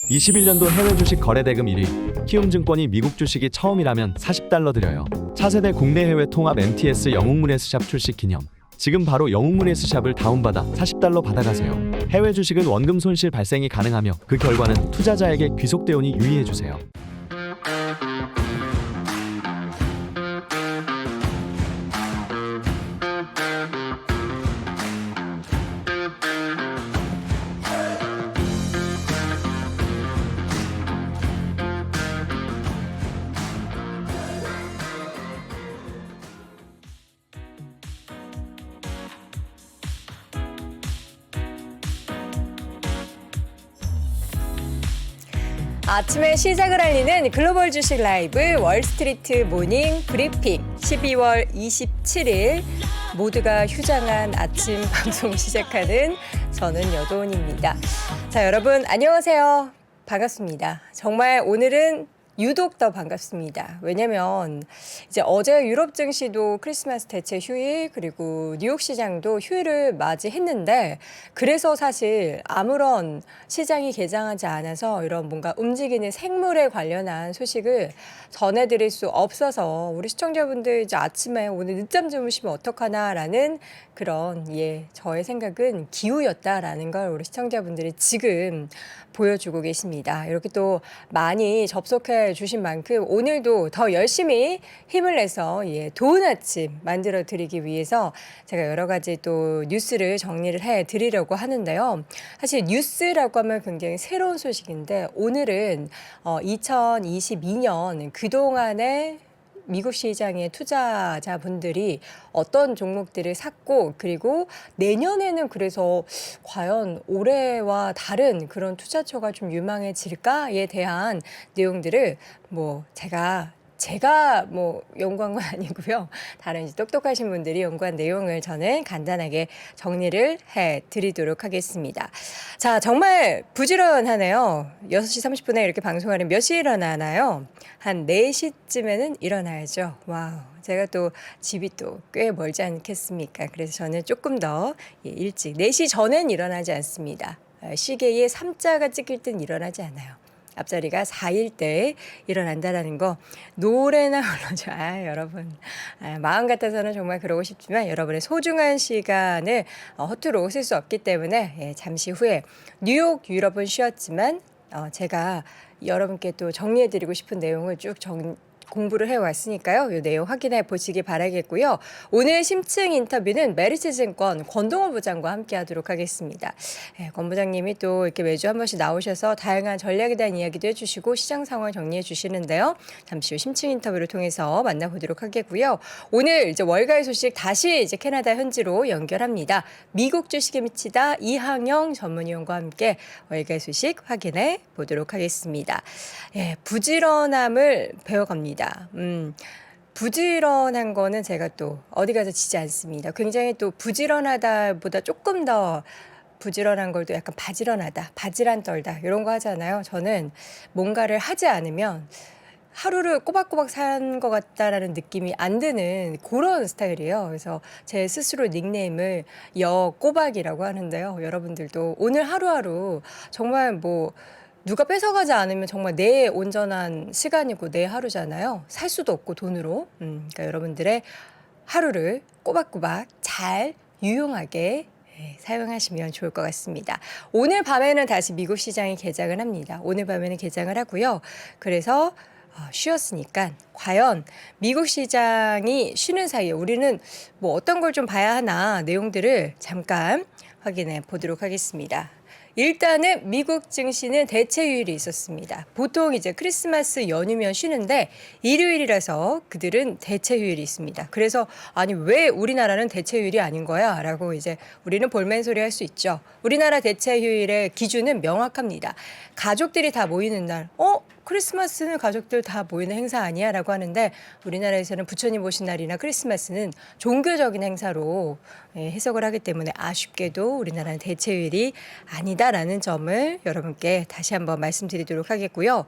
21년도 해외 주식 거래 대금 1위. 키움증권이 미국 주식이 처음이라면 $40 드려요. 차세대 국내 해외 통합 MTS 영웅문의 스샵 출시 기념. 지금 바로 영웅문의 스샵을 다운받아 $40 받아가세요. 해외 주식은 원금 손실 발생이 가능하며 그 결과는 투자자에게 귀속되오니 유의해주세요. 아침에 시작을 알리는 글로벌 주식 라이브 월스트리트 모닝 브리핑 12월 27일 모두가 휴장한 아침 방송 시작하는 저는 여도은입니다. 자, 여러분 안녕하세요. 반갑습니다. 정말 오늘은 유독 더 반갑습니다. 왜냐면 이제 어제 유럽 증시도 크리스마스 대체 휴일 그리고 뉴욕 시장도 휴일을 맞이했는데 그래서 사실 아무런 시장이 개장하지 않아서 이런 뭔가 움직이는 생물에 관련한 소식을 전해드릴 수 없어서 우리 시청자분들 이제 아침에 오늘 늦잠 주무시면 어떡하나라는 그런 저의 생각은 기우였다라는 걸 우리 시청자분들이 지금 보여주고 계십니다. 이렇게 또 많이 접속해 주신 만큼 오늘도 더 열심히 힘을 내서 좋은 아침 만들어 드리기 위해서 제가 여러 가지 또 뉴스를 정리를 해 드리려고 하는데요. 사실 뉴스라고 하면 굉장히 새로운 소식인데 오늘은 2022년 그동안의 미국 시장의 투자자분들이 어떤 종목들을 샀고 그리고 내년에는 그래서 과연 올해와 다른 그런 투자처가 좀 유망해질까에 대한 내용들을 제가 연구한 건 아니고요. 다른 이제 똑똑하신 분들이 연구한 내용을 저는 간단하게 정리를 해드리도록 하겠습니다. 자, 정말 부지런하네요. 6시 30분에 이렇게 방송하려면 몇 시에 일어나나요? 한 4시쯤에는 일어나야죠. 와우. 제가 또 집이 또 꽤 멀지 않겠습니까? 그래서 저는 조금 더 일찍 4시 전엔 일어나지 않습니다. 시계에 3자가 찍힐 땐 일어나지 않아요. 앞자리가 4일 때 일어난다라는 거 노래나 불러줘. 여러분 마음 같아서는 정말 그러고 싶지만 여러분의 소중한 시간을 허투루 쓸 수 없기 때문에 잠시 후에 뉴욕 유럽은 쉬었지만 제가 여러분께 또 정리해드리고 싶은 내용을 쭉 공부를 해왔으니까요. 이 내용 확인해 보시기 바라겠고요. 오늘 심층 인터뷰는 메리츠증권 권동원 부장과 함께 하도록 하겠습니다. 권 부장님이 또 이렇게 매주 한 번씩 나오셔서 다양한 전략에 대한 이야기도 해주시고 시장 상황 정리해 주시는데요. 잠시 후 심층 인터뷰를 통해서 만나보도록 하겠고요. 오늘 이제 월가의 소식 다시 이제 캐나다 현지로 연결합니다. 미국 주식에 미치다 이항영 전문위원과 함께 월가의 소식 확인해 보도록 하겠습니다. 부지런함을 배워갑니다. 부지런한 거는 제가 또 어디 가서 지지 않습니다. 굉장히 또 부지런하다보다 조금 더 부지런한 걸 또 약간 바지런하다, 바지란 떨다 이런 거 하잖아요. 저는 뭔가를 하지 않으면 하루를 꼬박꼬박 산 것 같다라는 느낌이 안 드는 그런 스타일이에요. 그래서 제 스스로 닉네임을 여꼬박이라고 하는데요. 여러분들도 오늘 하루하루 정말 누가 뺏어가지 않으면 정말 내 온전한 시간이고 내 하루잖아요. 살 수도 없고 돈으로. 그러니까 여러분들의 하루를 꼬박꼬박 잘 유용하게 사용하시면 좋을 것 같습니다. 오늘 밤에는 다시 미국 시장이 개장을 합니다. 오늘 밤에는 개장을 하고요. 그래서 쉬었으니까 과연 미국 시장이 쉬는 사이에 우리는 어떤 걸 좀 봐야 하나 내용들을 잠깐 확인해 보도록 하겠습니다. 일단은 미국 증시는 대체 휴일이 있었습니다. 보통 이제 크리스마스 연휴면 쉬는데 일요일이라서 그들은 대체 휴일이 있습니다. 그래서 아니 왜 우리나라는 대체 휴일이 아닌 거야? 라고 이제 우리는 볼멘 소리 할 수 있죠. 우리나라 대체 휴일의 기준은 명확합니다. 가족들이 다 모이는 날. 크리스마스는 가족들 다 모이는 행사 아니야? 라고 하는데 우리나라에서는 부처님 오신 날이나 크리스마스는 종교적인 행사로 해석을 하기 때문에 아쉽게도 우리나라는 대체휴일이 아니다라는 점을 여러분께 다시 한번 말씀드리도록 하겠고요.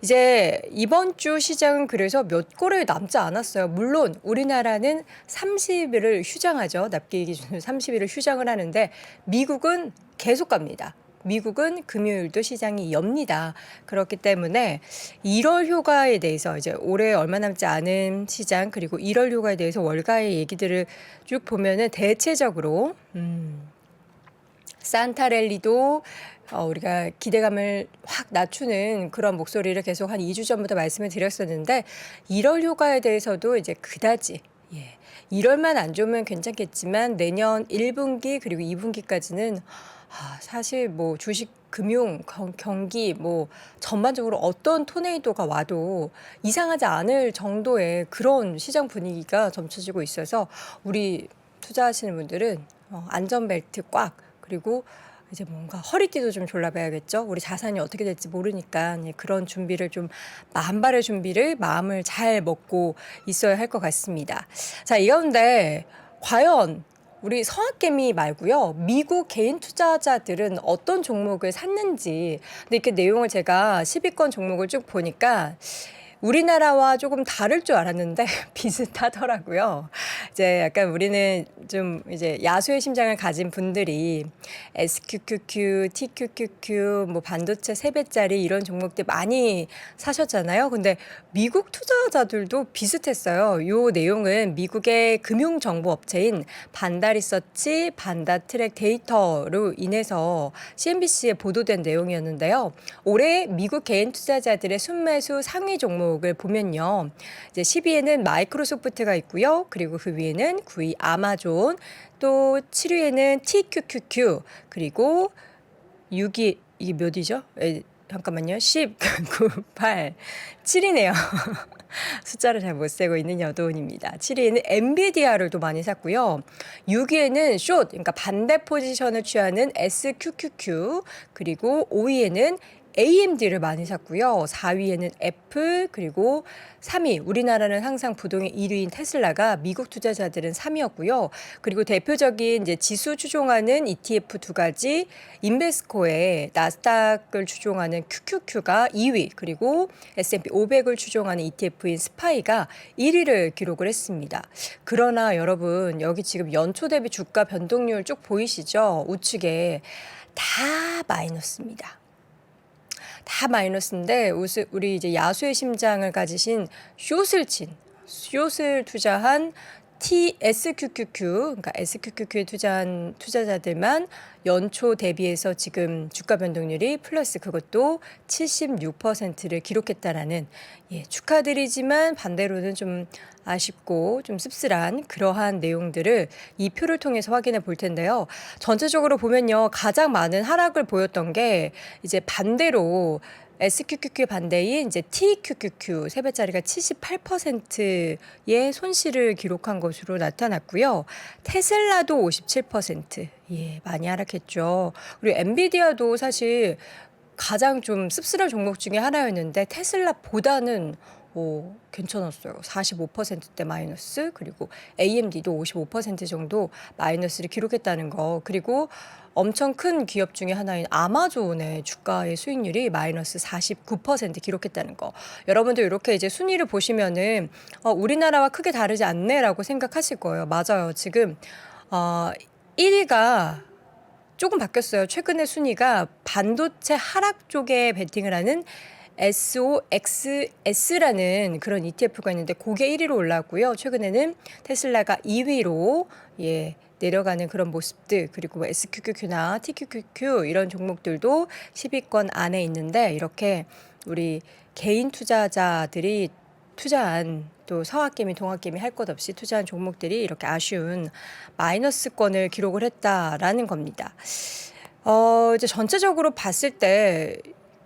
이제 이번 주 시장은 그래서 몇 골을 남지 않았어요. 물론 우리나라는 30일을 휴장하죠. 납기 기준으로 30일을 휴장을 하는데 미국은 계속 갑니다. 미국은 금요일도 시장이 엽니다. 그렇기 때문에 1월 효과에 대해서 이제 올해 얼마 남지 않은 시장 그리고 1월 효과에 대해서 월가의 얘기들을 쭉 보면은 대체적으로 산타랠리도 우리가 기대감을 확 낮추는 그런 목소리를 계속 한 2주 전부터 말씀을 드렸었는데 1월 효과에 대해서도 이제 그다지 1월만 안 좋으면 괜찮겠지만 내년 1분기 그리고 2분기까지는 사실 뭐 주식 금융 경기 뭐 전반적으로 어떤 토네이도가 와도 이상하지 않을 정도의 그런 시장 분위기가 점쳐지고 있어서 우리 투자하시는 분들은 안전벨트 꽉 그리고 이제 뭔가 허리띠도 좀 졸라봐야겠죠. 우리 자산이 어떻게 될지 모르니까 그런 준비를 좀 한 발의 준비를 마음을 잘 먹고 있어야 할 것 같습니다. 자, 이 가운데 과연 우리 성악개미 말고요. 미국 개인 투자자들은 어떤 종목을 샀는지 근데 이렇게 내용을 제가 10위권 종목을 쭉 보니까 우리나라와 조금 다를 줄 알았는데 비슷하더라고요. 이제 약간 우리는 좀 이제 야수의 심장을 가진 분들이 SQQQ, TQQQ, 뭐 반도체 3배짜리 이런 종목들 많이 사셨잖아요. 근데 미국 투자자들도 비슷했어요. 요 내용은 미국의 금융정보업체인 반다리서치, 반다트랙 데이터로 인해서 CNBC에 보도된 내용이었는데요. 올해 미국 개인 투자자들의 순매수 상위 종목을 보면요. 이제 10위에는 마이크로소프트가 있고요. 그리고 그 위에는 9위 아마존, 또 7위에는 TQQQ, 그리고 6위 이게 몇 위죠? 잠깐만요. 10, 9, 8, 7위네요. 숫자를 잘 못 세고 있는 여도원입니다. 7위에는 엔비디아를 또 많이 샀고요. 6위에는 숏, 그러니까 반대 포지션을 취하는 SQQQ, 그리고 5위에는 AMD를 많이 샀고요. 4위에는 애플, 그리고 3위, 우리나라는 항상 부동의 1위인 테슬라가 미국 투자자들은 3위였고요. 그리고 대표적인 이제 지수 추종하는 ETF 두 가지, 인베스코의 나스닥을 추종하는 QQQ가 2위, 그리고 S&P 500을 추종하는 ETF인 스파이가 1위를 기록을 했습니다. 그러나 여러분, 여기 지금 연초 대비 주가 변동률 쭉 보이시죠? 우측에 다 마이너스입니다. 다 마이너스인데 우리 이제 야수의 심장을 가지신 숏을 투자한 SQQQ, 그러니까 SQQQ에 투자한 투자자들만 연초 대비해서 지금 주가 변동률이 플러스 그것도 76%를 기록했다라는 축하드리지만 반대로는 좀 아쉽고 좀 씁쓸한 그러한 내용들을 이 표를 통해서 확인해 볼 텐데요. 전체적으로 보면요. 가장 많은 하락을 보였던 게 이제 반대로 SQQQ 반대인 이제 TQQQ 3배짜리가 78%의 손실을 기록한 것으로 나타났고요. 테슬라도 57%, 많이 하락했죠. 그리고 엔비디아도 사실 가장 좀 씁쓸한 종목 중에 하나였는데 테슬라보다는 괜찮았어요. 45%대 마이너스, 그리고 AMD도 55% 정도 마이너스를 기록했다는 거. 그리고 엄청 큰 기업 중에 하나인 아마존의 주가의 수익률이 마이너스 49% 기록했다는 거. 여러분들 이렇게 이제 순위를 보시면은 우리나라와 크게 다르지 않네라고 생각하실 거예요. 맞아요. 지금 1위가 조금 바뀌었어요. 최근에 순위가 반도체 하락 쪽에 베팅을 하는 SOXS라는 그런 ETF가 있는데 그게 1위로 올라왔고요. 최근에는 테슬라가 2위로 내려가는 그런 모습들, 그리고 SQQQ나 TQQQ 이런 종목들도 10위권 안에 있는데 이렇게 우리 개인 투자자들이 투자한 또 서학개미, 동학개미 할 것 없이 투자한 종목들이 이렇게 아쉬운 마이너스권을 기록을 했다라는 겁니다. 이제 전체적으로 봤을 때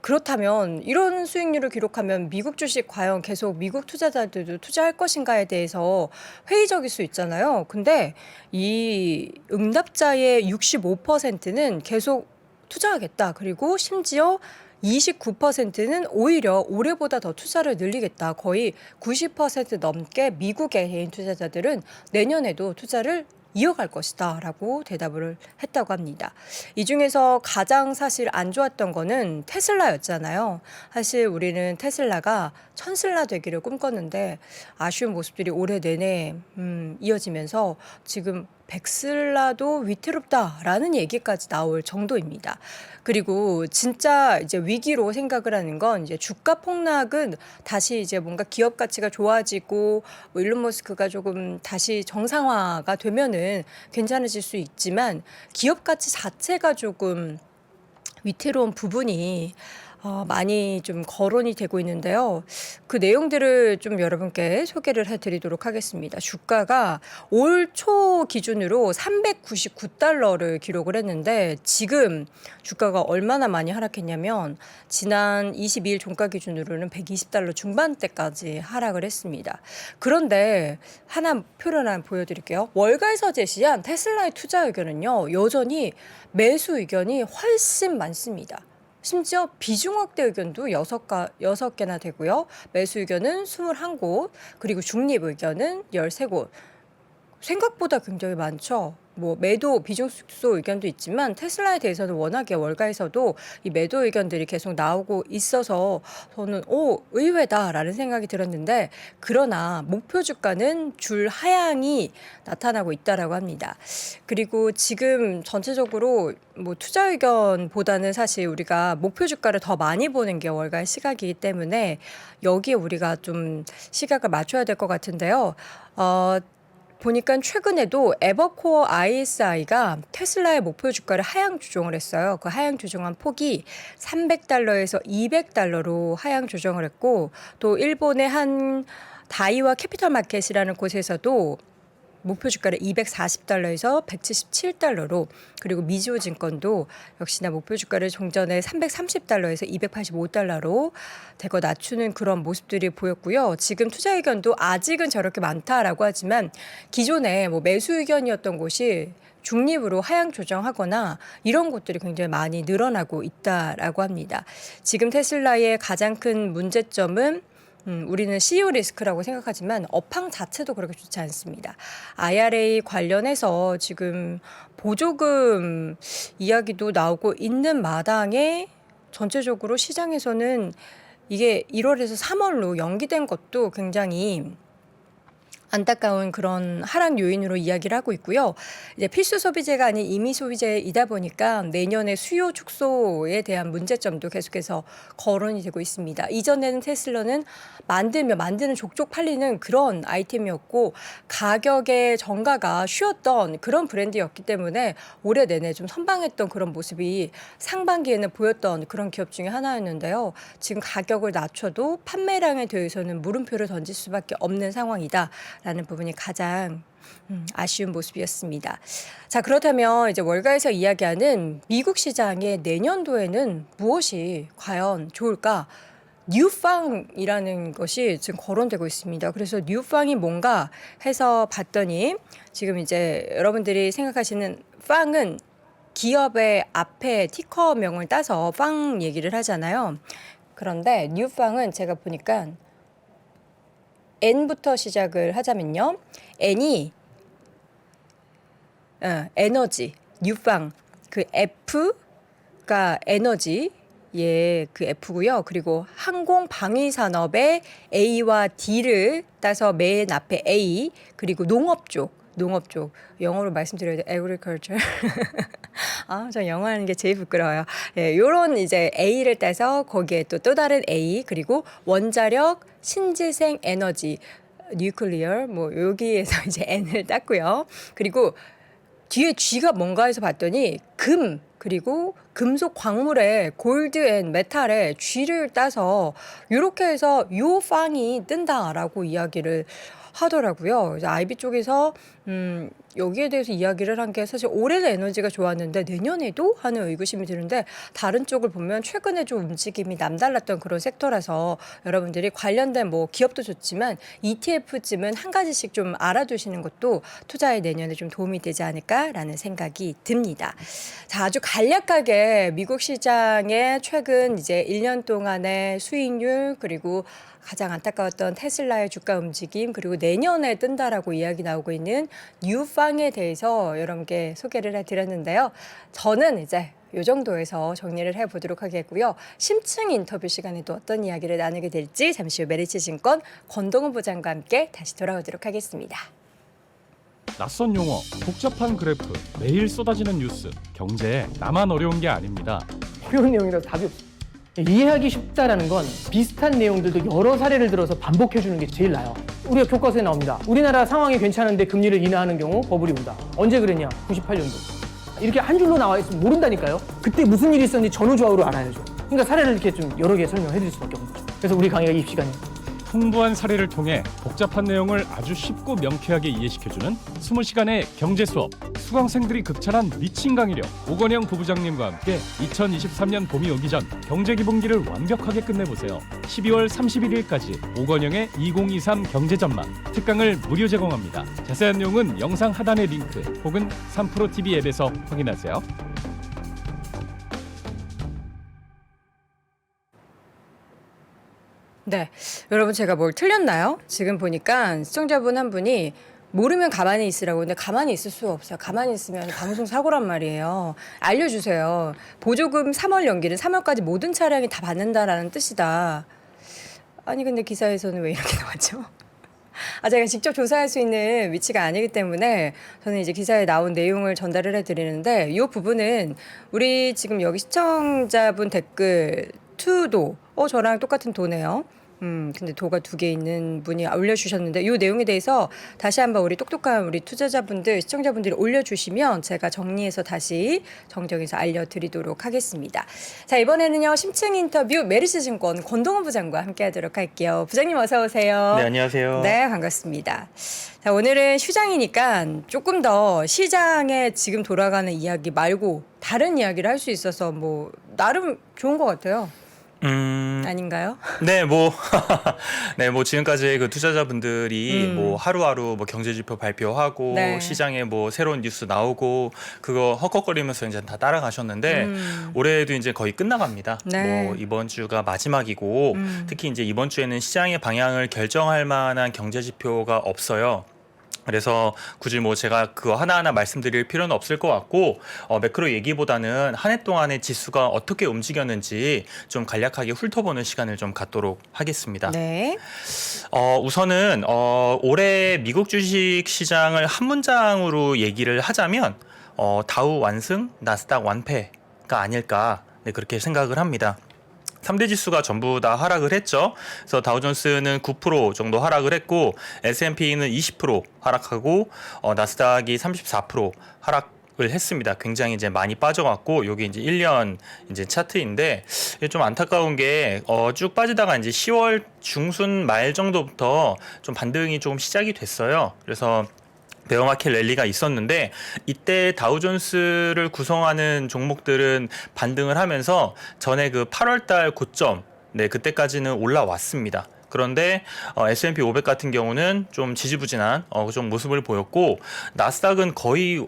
그렇다면 이런 수익률을 기록하면 미국 주식 과연 계속 미국 투자자들도 투자할 것인가에 대해서 회의적일 수 있잖아요. 근데 이 응답자의 65%는 계속 투자하겠다. 그리고 심지어 29%는 오히려 올해보다 더 투자를 늘리겠다. 거의 90% 넘게 미국의 개인 투자자들은 내년에도 투자를 이어갈 것이다 라고 대답을 했다고 합니다. 이 중에서 가장 사실 안 좋았던 거는 테슬라였잖아요. 사실 우리는 테슬라가 천슬라 되기를 꿈꿨는데 아쉬운 모습들이 올해 내내 이어지면서 지금 백슬라도 위태롭다라는 얘기까지 나올 정도입니다. 그리고 진짜 이제 위기로 생각을 하는 건 이제 주가 폭락은 다시 이제 뭔가 기업 가치가 좋아지고 뭐 일론 머스크가 조금 다시 정상화가 되면은 괜찮아질 수 있지만 기업 가치 자체가 조금 위태로운 부분이 많이 좀 거론이 되고 있는데요. 그 내용들을 좀 여러분께 소개를 해드리도록 하겠습니다. 주가가 올 초 기준으로 399달러를 기록을 했는데 지금 주가가 얼마나 많이 하락했냐면 지난 22일 종가 기준으로는 120달러 중반대까지 하락을 했습니다. 그런데 하나 표를 하나 보여드릴게요. 월가에서 제시한 테슬라의 투자 의견은요. 여전히 매수 의견이 훨씬 많습니다. 심지어 비중 확대 의견도 6개나 되고요. 매수 의견은 21곳, 그리고 중립 의견은 13곳. 생각보다 굉장히 많죠. 뭐 매도 비중 축소 의견도 있지만 테슬라에 대해서는 워낙에 월가에서도 이 매도 의견들이 계속 나오고 있어서 저는 의외다라는 생각이 들었는데 그러나 목표 주가는 줄 하향이 나타나고 있다라고 합니다. 그리고 지금 전체적으로 뭐 투자 의견보다는 사실 우리가 목표 주가를 더 많이 보는 게 월가의 시각이기 때문에 여기에 우리가 좀 시각을 맞춰야 될 것 같은데요. 보니까 최근에도 에버코어 ISI가 테슬라의 목표 주가를 하향 조정을 했어요. 그 하향 조정한 폭이 300달러에서 200달러로 하향 조정을 했고 또 일본의 한 다이와 캐피털 마켓이라는 곳에서도 목표 주가를 240달러에서 177달러로 그리고 미주호 증권도 역시나 목표 주가를 종전에 330달러에서 285달러로 대거 낮추는 그런 모습들이 보였고요. 지금 투자 의견도 아직은 저렇게 많다라고 하지만 기존에 뭐 매수 의견이었던 곳이 중립으로 하향 조정하거나 이런 곳들이 굉장히 많이 늘어나고 있다라고 합니다. 지금 테슬라의 가장 큰 문제점은 우리는 CEO 리스크라고 생각하지만 업황 자체도 그렇게 좋지 않습니다. IRA 관련해서 지금 보조금 이야기도 나오고 있는 마당에 전체적으로 시장에서는 이게 1월에서 3월로 연기된 것도 굉장히 안타까운 그런 하락 요인으로 이야기를 하고 있고요. 이제 필수 소비재가 아닌 임의 소비재이다 보니까 내년에 수요 축소에 대한 문제점도 계속해서 거론이 되고 있습니다. 이전에는 테슬라는 만드는 족족 팔리는 그런 아이템이었고 가격의 정가가 쉬웠던 그런 브랜드였기 때문에 올해 내내 좀 선방했던 그런 모습이 상반기에는 보였던 그런 기업 중에 하나였는데요. 지금 가격을 낮춰도 판매량에 대해서는 물음표를 던질 수밖에 없는 상황이다. 라는 부분이 가장 아쉬운 모습이었습니다. 자, 그렇다면 이제 월가에서 이야기하는 미국 시장의 내년도에는 무엇이 과연 좋을까? 뉴팡이라는 것이 지금 거론되고 있습니다. 그래서 뉴팡이 뭔가 해서 봤더니 지금 이제 여러분들이 생각하시는 팡은 기업의 앞에 티커명을 따서 팡 얘기를 하잖아요. 그런데 뉴팡은 제가 보니까 N부터 시작을 하자면요. N이 에너지, 뉴팡, 그 F가 에너지, 그 F고요. 그리고 항공 방위 산업의 A와 D를 따서 맨 앞에 A, 그리고 농업 쪽, 영어로 말씀드려야 돼. agriculture. 저 영어 하는 게 제일 부끄러워요. 요런 이제 A를 따서 거기에 또 다른 A, 그리고 원자력, 신재생 에너지, 뉴클리어, 뭐 여기에서 이제 N을 땄고요. 그리고 뒤에 G가 뭔가 해서 봤더니 금, 그리고 금속 광물에 골드 앤 메탈에 G를 따서 이렇게 해서 요 팡이 뜬다라고 이야기를 하더라고요. 이제 IB 쪽에서 여기에 대해서 이야기를 한 게 사실 올해는 에너지가 좋았는데 내년에도 하는 의구심이 드는데 다른 쪽을 보면 최근에 좀 움직임이 남달랐던 그런 섹터라서 여러분들이 관련된 뭐 기업도 좋지만 ETF쯤은 한 가지씩 좀 알아두시는 것도 투자에 내년에 좀 도움이 되지 않을까라는 생각이 듭니다. 자, 아주 간략하게 미국 시장의 최근 이제 1년 동안의 수익률 그리고 가장 안타까웠던 테슬라의 주가 움직임 그리고 내년에 뜬다라고 이야기 나오고 있는 뉴팡에 대해서 여러분께 소개를 해드렸는데요. 저는 이제 이 정도에서 정리를 해보도록 하겠고요. 심층 인터뷰 시간에 또 어떤 이야기를 나누게 될지 잠시 후 메리츠증권 권동훈 부장과 함께 다시 돌아오도록 하겠습니다. 낯선 용어, 복잡한 그래프, 매일 쏟아지는 뉴스, 경제 나만 어려운 게 아닙니다. 어려운 내용이라서 답이 없어요. 이해하기 쉽다라는 건 비슷한 내용들도 여러 사례를 들어서 반복해 주는 게 제일 나아요. 우리가 교과서에 나옵니다. 우리나라 상황이 괜찮은데 금리를 인하하는 경우 버블이 온다. 언제 그랬냐? 98년도. 이렇게 한 줄로 나와 있으면 모른다니까요. 그때 무슨 일이 있었는지 전후좌우로 알아야죠. 그러니까 사례를 이렇게 좀 여러 개 설명해 드릴 수밖에 없는 거죠. 그래서 우리 강의가 이 시간이에요. 풍부한 사례를 통해 복잡한 내용을 아주 쉽고 명쾌하게 이해시켜주는 20시간의 경제 수업. 수강생들이 극찬한 미친 강의력. 오건영 부부장님과 함께 2023년 봄이 오기 전 경제 기본기를 완벽하게 끝내보세요. 12월 31일까지 오건영의 2023 경제전망 특강을 무료 제공합니다. 자세한 내용은 영상 하단의 링크 혹은 3프로TV 앱에서 확인하세요. 네, 여러분 제가 뭘 틀렸나요? 지금 보니까 시청자분 한 분이 모르면 가만히 있으라고. 근데 가만히 있을 수가 없어요. 가만히 있으면 방송 사고란 말이에요. 알려주세요. 보조금 3월 연기는 3월까지 모든 차량이 다 받는다라는 뜻이다. 아니 근데 기사에서는 왜 이렇게 나왔죠? 제가 직접 조사할 수 있는 위치가 아니기 때문에 저는 이제 기사에 나온 내용을 전달을 해드리는데 이 부분은 우리 지금 여기 시청자분 댓글 투도 저랑 똑같은 도네요. 근데 도가 2개 있는 분이 올려주셨는데 이 내용에 대해서 다시 한번 우리 똑똑한 우리 투자자분들, 시청자분들이 올려주시면 제가 정리해서 다시 정정해서 알려드리도록 하겠습니다. 자, 이번에는요 심층 인터뷰 메리츠증권 권동원 부장과 함께하도록 할게요. 부장님 어서 오세요. 네, 안녕하세요. 네, 반갑습니다. 자, 오늘은 휴장이니까 조금 더 시장에 지금 돌아가는 이야기 말고 다른 이야기를 할 수 있어서 뭐 나름 좋은 것 같아요. 아닌가요? 네, 네, 지금까지 그 투자자분들이 하루하루 경제지표 발표하고 네. 시장에 새로운 뉴스 나오고 그거 헉헉거리면서 이제 다 따라가셨는데 올해도 이제 거의 끝나갑니다. 네. 이번 주가 마지막이고 특히 이제 이번 주에는 시장의 방향을 결정할 만한 경제지표가 없어요. 그래서 굳이 제가 그거 하나하나 말씀드릴 필요는 없을 것 같고 매크로 얘기보다는 한 해 동안의 지수가 어떻게 움직였는지 좀 간략하게 훑어보는 시간을 좀 갖도록 하겠습니다. 네. 우선은 올해 미국 주식 시장을 한 문장으로 얘기를 하자면 다우 완승, 나스닥 완패가 아닐까 그렇게 생각을 합니다. 3대 지수가 전부 다 하락을 했죠. 그래서 다우존스는 9% 정도 하락을 했고 S&P는 20% 하락하고 나스닥이 34% 하락을 했습니다. 굉장히 이제 많이 빠져갖고 여기 이제 1년 이제 차트인데 좀 안타까운 게 쭉 빠지다가 이제 10월 중순 말 정도부터 좀 반등이 조금 시작이 됐어요. 그래서 베어마켓 랠리가 있었는데 이때 다우존스를 구성하는 종목들은 반등을 하면서 전에 그 8월달 고점 그때까지는 올라왔습니다. 그런데 S&P 500 같은 경우는 좀 지지부진한 좀 모습을 보였고 나스닥은 거의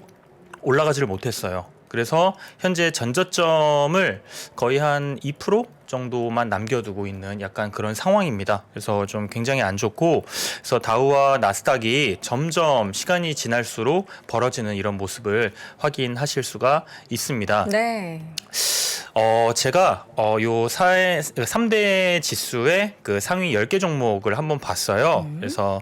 올라가지를 못했어요. 그래서 현재 전저점을 거의 한 2% 정도만 남겨두고 있는 약간 그런 상황입니다. 그래서 좀 굉장히 안 좋고, 그래서 다우와 나스닥이 점점 시간이 지날수록 벌어지는 이런 모습을 확인하실 수가 있습니다. 네. 제가 요 3대 지수의 그 상위 10개 종목을 한번 봤어요. 그래서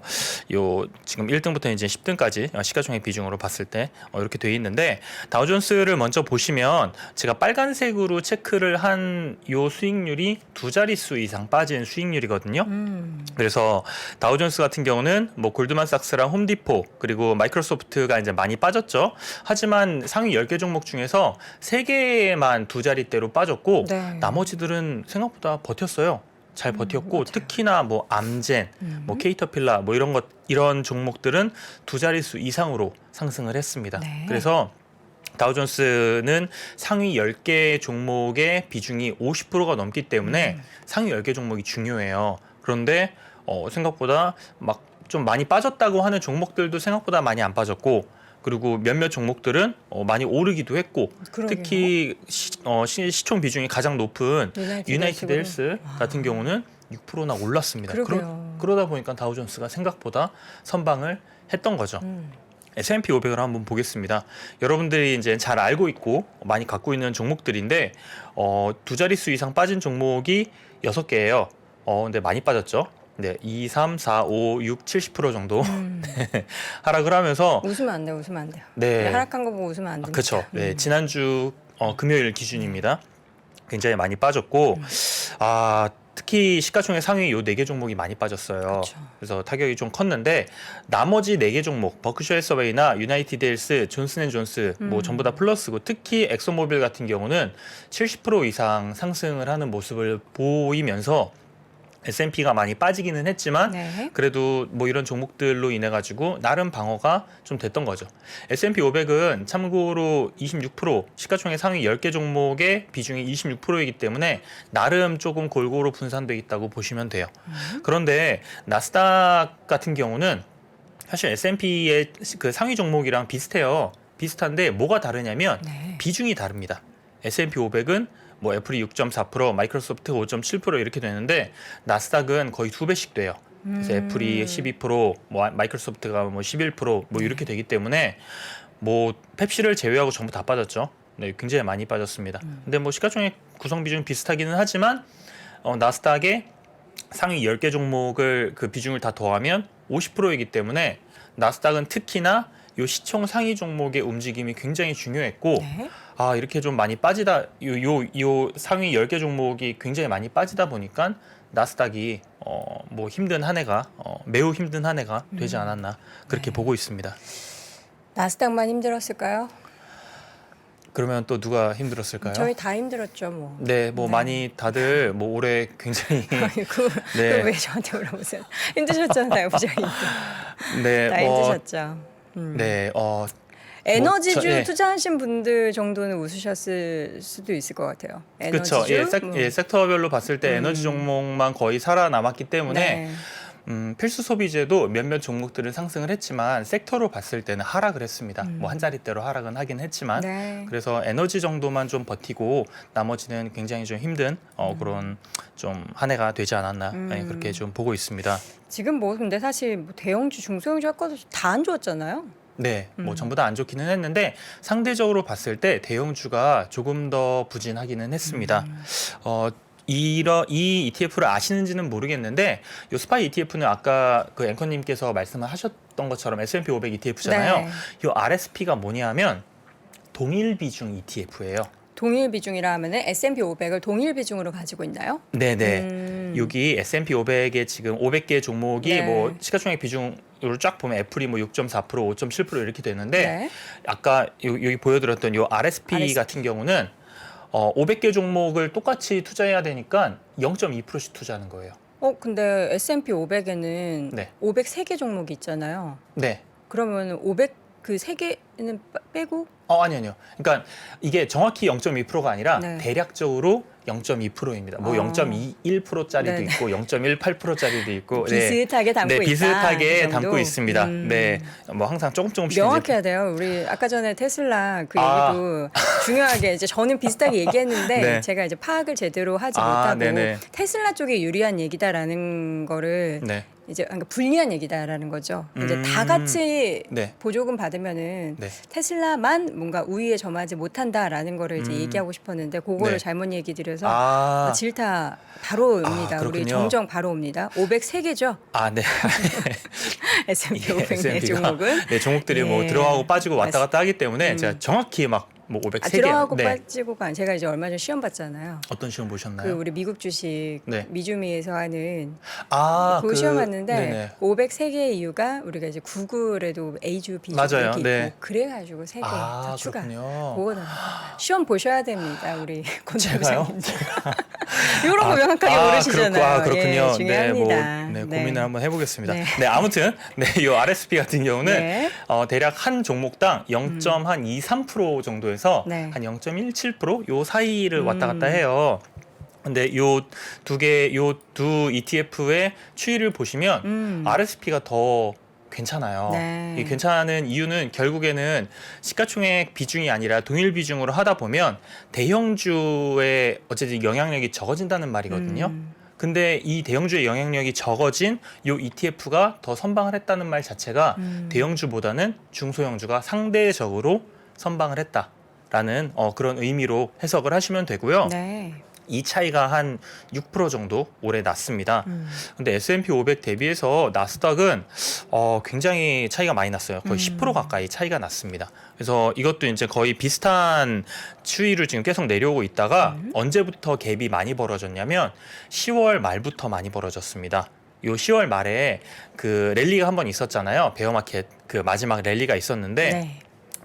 요 지금 1등부터 이제 10등까지 시가총액 비중으로 봤을 때 이렇게 돼 있는데 다우존스를 먼저 보시면 제가 빨간색으로 체크를 한 요 수익률이 2자릿수 이상 빠진 수익률이거든요. 그래서 다우존스 같은 경우는 골드만삭스랑 홈디포 그리고 마이크로소프트가 이제 많이 빠졌죠. 하지만 상위 10개 종목 중에서 3개만 2자릿대로 빠졌고 네. 나머지들은 생각보다 버텼어요. 잘 버텼고 맞아요. 특히나 암젠, 케이터필라 이런 종목들은 2자릿수 이상으로 상승을 했습니다. 네. 그래서 다우존스는 상위 10개 종목의 비중이 50%가 넘기 때문에 상위 10개 종목이 중요해요. 그런데 생각보다 좀 많이 빠졌다고 하는 종목들도 생각보다 많이 안 빠졌고 그리고 몇몇 종목들은 많이 오르기도 했고 그러게요. 특히 시총 비중이 가장 높은 유나이티드 헬스 같은 경우는 6%나 올랐습니다. 그러게요. 그러다 보니까 다우존스가 생각보다 선방을 했던 거죠. S&P 500을 한번 보겠습니다. 여러분들이 이제 잘 알고 있고 많이 갖고 있는 종목들인데 2자릿수 이상 빠진 종목이 6개예요. 근데 많이 빠졌죠. 네, 2, 3, 4, 5, 6, 70% 정도 하락을 하면서 웃으면 안 돼요. 웃으면 안 돼요. 네. 하락한 거 보고 웃으면 안 됩니다. 그렇죠. 네, 지난주 금요일 기준입니다. 굉장히 많이 빠졌고 특히 시가총액 상위 요 4개 종목이 많이 빠졌어요. 그렇죠. 그래서 타격이 좀 컸는데 나머지 4개 종목 버크셔 해서웨이나 유나이티드 헬스, 존슨앤존스 뭐 전부 다 플러스고 특히 엑소모빌 같은 경우는 70% 이상 상승을 하는 모습을 보이면서 S&P가 많이 빠지기는 했지만 네. 그래도 뭐 이런 종목들로 인해 가지고 나름 방어가 좀 됐던 거죠. S&P 500은 참고로 26% 시가총액 상위 10개 종목의 비중이 26%이기 때문에 나름 조금 골고루 분산돼 있다고 보시면 돼요. 그런데 나스닥 같은 경우는 사실 S&P의 그 상위 종목이랑 비슷해요. 비슷한데 뭐가 다르냐면 네. 비중이 다릅니다. S&P 500은 뭐 애플이 6.4%, 마이크로소프트 5.7% 이렇게 되는데 나스닥은 거의 2배씩 돼요. 그래서 애플이 12%, 뭐 마이크로소프트가 뭐 11%, 뭐 이렇게 되기 때문에 뭐 펩시를 제외하고 전부 다 빠졌죠. 네, 굉장히 많이 빠졌습니다. 근데 뭐 시가총액 구성 비중 비슷하기는 하지만 나스닥의 상위 10개 종목을 그 비중을 다 더하면 50%이기 때문에 나스닥은 특히나 요 시총 상위 종목의 움직임이 굉장히 중요했고 네. 이렇게 좀 많이 빠지다 요 상위 10개 종목이 굉장히 많이 빠지다 보니까 나스닥이 뭐 힘든 한 해가 매우 힘든 한 해가 되지 않았나 그렇게 보고 있습니다. 나스닥만 힘들었을까요? 그러면 또 누가 힘들었을까요? 저희 다 힘들었죠, 뭐. 네, 뭐 네. 많이 다들 뭐 올해 굉장히 아이고, 네. 그럼 왜 저한테 물어보세요? 힘드셨잖아요, 부장님. 네, 다 힘드셨죠. 네, 에너지주 예. 투자하신 분들 정도는 웃으셨을 수도 있을 것 같아요. 그렇죠. 에너지주? 예, 섹터별로 봤을 때 에너지 종목만 거의 살아남았기 때문에 네. 필수 소비재도 몇몇 종목들은 상승을 했지만 섹터로 봤을 때는 하락을 했습니다. 뭐 한 자릿대로 하락은 하긴 했지만 네. 그래서 에너지 정도만 좀 버티고 나머지는 굉장히 좀 힘든 그런 좀 한 해가 되지 않았나 그렇게 좀 보고 있습니다. 지금 뭐 근데 사실 뭐 대형주, 중소형주 할 것도 다 안 좋았잖아요. 네, 뭐 전부 다 안 좋기는 했는데 상대적으로 봤을 때 대형주가 조금 더 부진하기는 했습니다. 이 ETF를 아시는지는 모르겠는데 이 스파이 ETF는 아까 그 앵커님께서 말씀을 하셨던 것처럼 S&P 500 ETF잖아요. 네. 이 RSP가 뭐냐면 동일 비중 ETF예요. 동일 비중이라 하면은 S&P 500을 동일 비중으로 가지고 있나요? 네네. 여기 S&P 500의 지금 500개 종목이 네. 뭐 시가총액 비중으로 쫙 보면 애플이 뭐 6.4%, 5.7% 이렇게 되는데 네. 아까 여기 보여드렸던 요 RSP 같은 경우는 500개 종목을 똑같이 투자해야 되니까 0.2%씩 투자하는 거예요. 근데 S&P 500에는 네. 503개 종목이 있잖아요. 네. 그러면 500 그 3개는 빼고 아니요. 그러니까 이게 정확히 0.2%가 아니라 네. 대략적으로 0.2%입니다. 뭐 0.21%짜리도 네네. 있고 0.18%짜리도 있고 비슷하게 담고 네, 있다. 비슷하게 그 정도? 담고 있습니다. 네. 뭐 항상 조금씩 명확히 이제 해야 돼요. 우리 아까 전에 테슬라 그 아. 얘기도 중요하게 이제 저는 비슷하게 얘기했는데 네. 제가 이제 파악을 제대로 하지 못하고 네네. 테슬라 쪽에 유리한 얘기다라는 거를 네. 이제 그러니까 불리한 얘기다라는 거죠. 이제 다 같이 네. 보조금 받으면은 네. 테슬라만 뭔가 우위에 점하지 못한다라는 거를 이제 얘기하고 싶었는데 그거를 네. 잘못 얘기 드려서 질타 바로 옵니다. 우리 그렇군요. 정정 바로 옵니다. 503개죠. 네. S&P 500 S&P 가 종목은 네, 종목들이 뭐 예. 들어가고 빠지고 왔다 갔다 하기 때문에 제가 정확히 막 뭐 503개 들어가고 네. 빠지고가 아니라 제가 이제 얼마 전에 시험 봤잖아요. 어떤 시험 보셨나요? 그 우리 미국 주식 네. 미주미에서 하는 그 시험 봤는데 네네. 503개의 이유가 우리가 이제 구글에도 A주, B주 맞아요. 이렇게 네. 있고 그래가지고 3개 더 추가. 그렇군요. 그거는 시험 보셔야 됩니다, 우리 제가요? 권장님들. 이런 거 명확하게 모르시잖아요. 그렇군요. 예, 중요합니다. 네, 고민을 한번 해보겠습니다. 네. 네, 아무튼 이 RSP 같은 경우는 네. 대략 한 종목당 0.23% 정도에서 네. 한 0.17% 요 사이를 왔다 갔다 해요. 근데 요 두 ETF의 추이를 보시면 RSP가 더 괜찮아요. 네. 이 괜찮은 이유는 결국에는 시가총액 비중이 아니라 동일 비중으로 하다 보면 대형주의 어쨌든 영향력이 적어진다는 말이거든요. 근데 이 대형주의 영향력이 적어진 요 ETF가 더 선방을 했다는 말 자체가 대형주보다는 중소형주가 상대적으로 선방을 했다라는 그런 의미로 해석을 하시면 되고요. 네. 이 차이가 한 6% 정도 올해 났습니다. 근데 S&P 500 대비해서 나스닥은 굉장히 차이가 많이 났어요. 거의 10% 가까이 차이가 났습니다. 그래서 이것도 이제 거의 비슷한 추이를 지금 계속 내려오고 있다가 언제부터 갭이 많이 벌어졌냐면 10월 말부터 많이 벌어졌습니다. 요 10월 말에 그 랠리가 한번 있었잖아요. 베어마켓 그 마지막 랠리가 있었는데 네.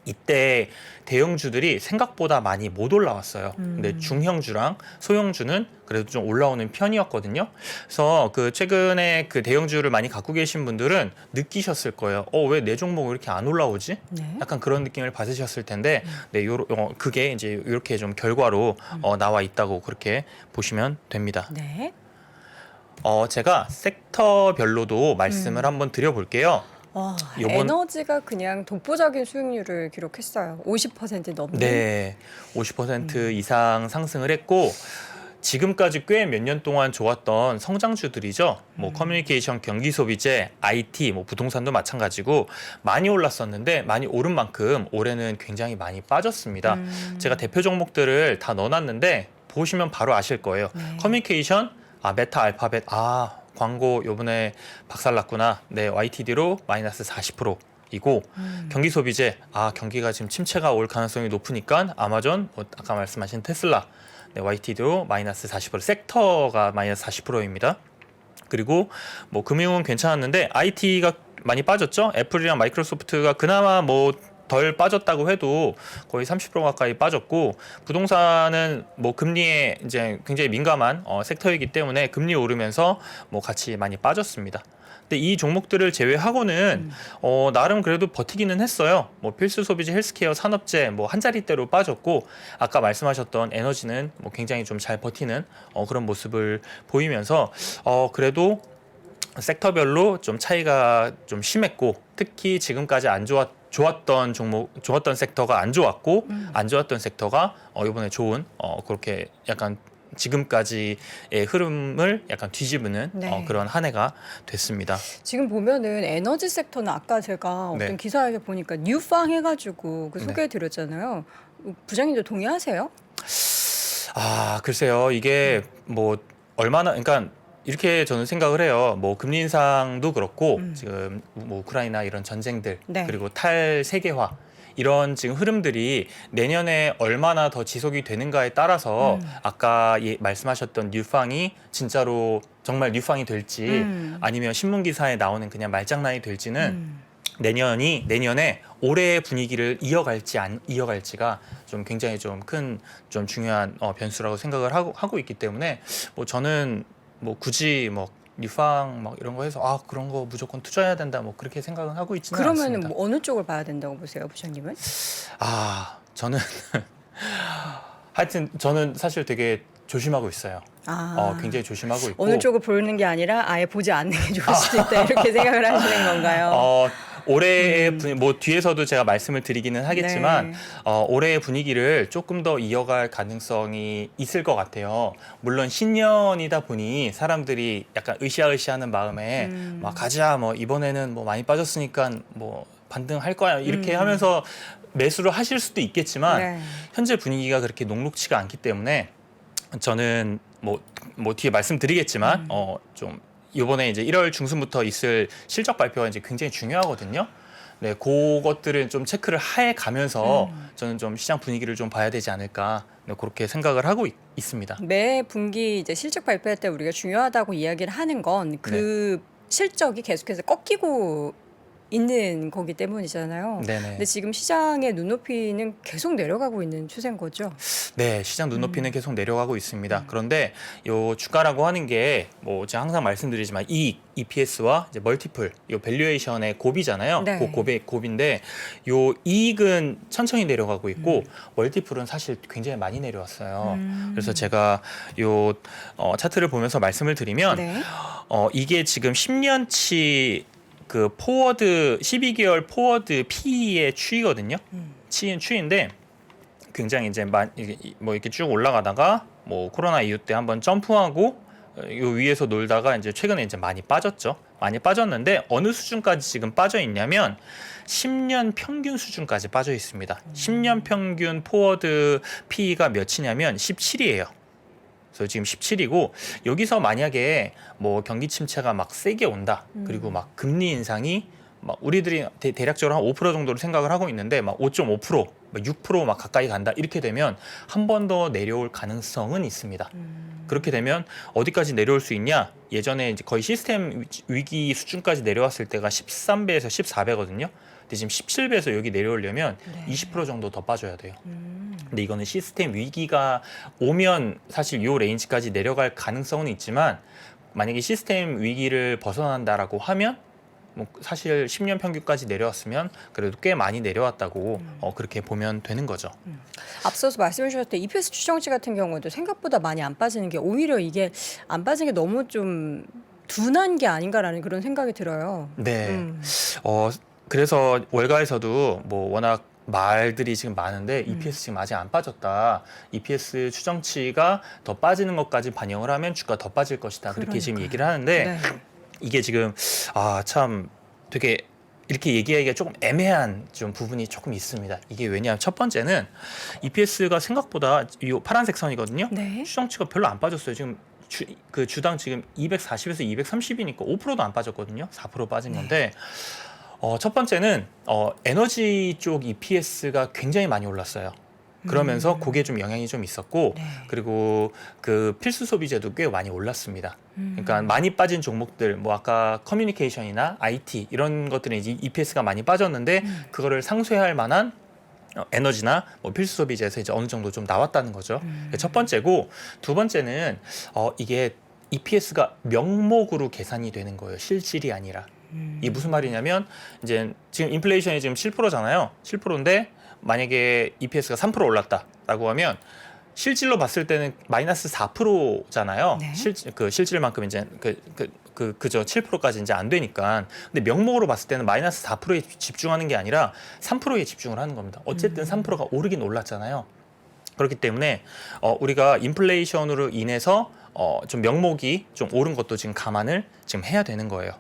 이때 대형주들이 생각보다 많이 못 올라왔어요. 근데 중형주랑 소형주는 그래도 좀 올라오는 편이었거든요. 그래서 그 최근에 그 대형주를 많이 갖고 계신 분들은 느끼셨을 거예요. 왜 내 종목 이렇게 안 올라오지? 네. 약간 그런 느낌을 받으셨을 텐데, 네, 그게 이제 이렇게 좀 결과로 나와 있다고 그렇게 보시면 됩니다. 네. 제가 섹터별로도 말씀을 한번 드려볼게요. 와, 요번- 에너지가 그냥 독보적인 수익률을 기록했어요. 50% 넘는. 네, 50% 이상 상승을 했고 지금까지 꽤 몇 년 동안 좋았던 성장주들이죠. 뭐 커뮤니케이션, 경기 소비재, IT, 뭐 부동산도 마찬가지고 많이 올랐었는데 많이 오른 만큼 올해는 굉장히 많이 빠졌습니다. 제가 대표 종목들을 다 넣어놨는데 보시면 바로 아실 거예요. 네. 커뮤니케이션, 메타, 알파벳, 광고 요번에 박살났구나. 네, YTD로 마이너스 40%이고 경기 소비재, 경기가 지금 침체가 올 가능성이 높으니까 아마존, 뭐 아까 말씀하신 테슬라, 네, YTD로 마이너스 40%, 섹터가 마이너스 40%입니다. 그리고 뭐 금융은 괜찮았는데 IT가 많이 빠졌죠. 애플이랑 마이크로소프트가 그나마 뭐 덜 빠졌다고 해도 거의 30% 가까이 빠졌고 부동산은 뭐 금리에 이제 굉장히 민감한 섹터이기 때문에 금리 오르면서 뭐 같이 많이 빠졌습니다. 근데 이 종목들을 제외하고는 나름 그래도 버티기는 했어요. 뭐 필수 소비재, 헬스케어, 산업재 뭐 한 자릿대로 빠졌고 아까 말씀하셨던 에너지는 뭐 굉장히 좀 잘 버티는 그런 모습을 보이면서 그래도 섹터별로 좀 차이가 좀 심했고 특히 지금까지 좋았던 종목, 좋았던 섹터가 안 좋았고 안 좋았던 섹터가 이번에 좋은 그렇게 약간 지금까지의 흐름을 약간 뒤집는 네. 그런 한 해가 됐습니다. 지금 보면은 에너지 섹터는 아까 제가 어떤 네. 기사에 보니까 뉴팡 해가지고 그 소개해드렸잖아요. 부장님도 동의하세요? 글쎄요. 이게 뭐 얼마나 그러니까 이렇게 저는 생각을 해요. 뭐 금리 인상도 그렇고 지금 뭐 우크라이나 이런 전쟁들 네. 그리고 탈세계화 이런 지금 흐름들이 내년에 얼마나 더 지속이 되는가에 따라서 아까 말씀하셨던 뉴팡이 진짜로 정말 뉴팡이 될지 아니면 신문 기사에 나오는 그냥 말장난이 될지는 내년에 올해의 분위기를 이어갈지 안 이어갈지가 좀 굉장히 좀 큰 좀 중요한 변수라고 생각을 하고 있기 때문에 뭐 저는 뭐 굳이 뭐 뉴팡 막 이런 거 해서 그런 거 무조건 투자해야 된다 뭐 그렇게 생각은 하고 있지는 그러면은 않습니다. 뭐 어느 쪽을 봐야 된다고 보세요, 부장님은? 저는 하여튼 저는 사실 되게 조심하고 있어요. 굉장히 조심하고 있고 어느 쪽을 보는 게 아니라 아예 보지 않는 게 좋을 수도 있다 이렇게 생각을 하시는 건가요? 올해의 뭐 뒤에서도 제가 말씀을 드리기는 하겠지만 네. 올해의 분위기를 조금 더 이어갈 가능성이 있을 것 같아요. 물론 신년이다 보니 사람들이 약간 으쌰으쌰하는 마음에 막 가자 뭐 이번에는 뭐 많이 빠졌으니까 뭐 반등할 거야 이렇게 하면서 매수를 하실 수도 있겠지만 네. 현재 분위기가 그렇게 녹록치가 않기 때문에 저는 뭐 뒤에 말씀드리겠지만 좀 이번에 이제 1월 중순부터 있을 실적 발표가 이제 굉장히 중요하거든요. 네, 그것들은 좀 체크를 해 가면서 저는 좀 시장 분위기를 좀 봐야 되지 않을까 그렇게 생각을 하고 있습니다. 매 분기 이제 실적 발표할 때 우리가 중요하다고 이야기를 하는 건 그 실적이 계속해서 꺾이고 있는 거기 때문이잖아요. 네네. 근데 지금 시장의 눈높이는 계속 내려가고 있는 추세인 거죠. 네, 시장 눈높이는 계속 내려가고 있습니다. 그런데 요 주가라고 하는 게 뭐 제가 항상 말씀드리지만 이익, EPS와 이제 멀티플, 요 밸류에이션의 곱이잖아요. 네. 그 곱인데 요 이익은 천천히 내려가고 있고 멀티플은 사실 굉장히 많이 내려왔어요. 그래서 제가 요 차트를 보면서 말씀을 드리면 네. 이게 지금 10년치 그 포워드 12개월 포워드 PE의 추이거든요. 추이인데 굉장히 이제 뭐 이렇게 쭉 올라가다가 뭐 코로나 이후 때 한번 점프하고 요 위에서 놀다가 이제 최근에 이제 많이 빠졌죠. 많이 빠졌는데 어느 수준까지 지금 빠져 있냐면 10년 평균 수준까지 빠져 있습니다. 10년 평균 포워드 PE가 몇이냐면 17이에요. 그래서 지금 17이고 여기서 만약에 뭐 경기 침체가 막 세게 온다. 그리고 막 금리 인상이 막 우리들이 대략적으로 한 5% 정도로 생각을 하고 있는데 막 5.5%, 막 6% 막 가까이 간다. 이렇게 되면 한 번 더 내려올 가능성은 있습니다. 그렇게 되면 어디까지 내려올 수 있냐? 예전에 이제 거의 시스템 위기 수준까지 내려왔을 때가 13배에서 14배거든요. 근데 지금 17배에서 여기 내려오려면 네. 20% 정도 더 빠져야 돼요. 근데 이거는 시스템 위기가 오면 사실 요 레인지까지 내려갈 가능성은 있지만 만약에 시스템 위기를 벗어난다라고 하면 뭐 사실 10년 평균까지 내려왔으면 그래도 꽤 많이 내려왔다고 그렇게 보면 되는 거죠. 앞서서 말씀해 주셨던 EPS 추정치 같은 경우도 생각보다 많이 안 빠지는 게 오히려 이게 안 빠지는 게 너무 좀 둔한 게 아닌가라는 그런 생각이 들어요. 네. 그래서 월가에서도 뭐 워낙 말들이 지금 많은데 EPS 지금 아직 안 빠졌다. EPS 추정치가 더 빠지는 것까지 반영을 하면 주가 더 빠질 것이다. 그렇게 지금 그러니까요. 얘기를 하는데 네. 이게 지금 참 되게 이렇게 얘기하기가 조금 애매한 좀 부분이 조금 있습니다. 이게 왜냐하면 첫 번째는 EPS가 생각보다 이 파란색 선이거든요. 네. 추정치가 별로 안 빠졌어요. 지금 그 주당 지금 240에서 230이니까 5%도 안 빠졌거든요. 4% 빠진 건데 첫 번째는 에너지 쪽 EPS가 굉장히 많이 올랐어요. 그러면서 그게 좀 영향이 좀 있었고 네. 그리고 그 필수 소비재도 꽤 많이 올랐습니다. 그러니까 많이 빠진 종목들 뭐 아까 커뮤니케이션이나 IT 이런 것들은 이제 EPS가 많이 빠졌는데 그거를 상쇄할 만한 에너지나 뭐 필수 소비재에서 이제 어느 정도 좀 나왔다는 거죠. 첫 번째고 두 번째는 이게 EPS가 명목으로 계산이 되는 거예요. 실질이 아니라. 이게 무슨 말이냐면 이제 지금 인플레이션이 지금 7%잖아요. 7%인데 만약에 EPS가 3% 올랐다라고 하면 실질로 봤을 때는 마이너스 4%잖아요. 네. 실질만큼 이제 그저 7%까지 이제 안 되니까. 근데 명목으로 봤을 때는 마이너스 4%에 집중하는 게 아니라 3%에 집중을 하는 겁니다. 어쨌든 3%가 오르긴 올랐잖아요. 그렇기 때문에 우리가 인플레이션으로 인해서 좀 명목이 좀 오른 것도 지금 감안을 지금 해야 되는 거예요.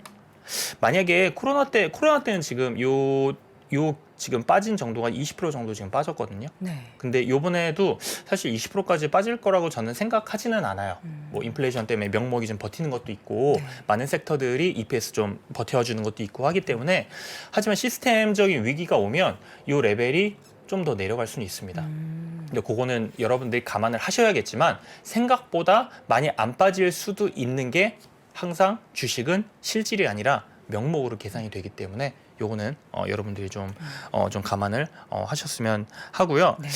만약에 코로나 때는 지금 요 지금 빠진 정도가 20% 정도 지금 빠졌거든요. 네. 근데 요번에도 사실 20%까지 빠질 거라고 저는 생각하지는 않아요. 뭐 인플레이션 때문에 명목이 좀 버티는 것도 있고 네. 많은 섹터들이 EPS 좀 버텨주는 것도 있고 하기 때문에 하지만 시스템적인 위기가 오면 요 레벨이 좀 더 내려갈 수는 있습니다. 근데 그거는 여러분들이 감안을 하셔야겠지만 생각보다 많이 안 빠질 수도 있는 게 항상 주식은 실질이 아니라 명목으로 계산이 되기 때문에 요거는 여러분들이 좀 감안을 하셨으면 하고요. 네.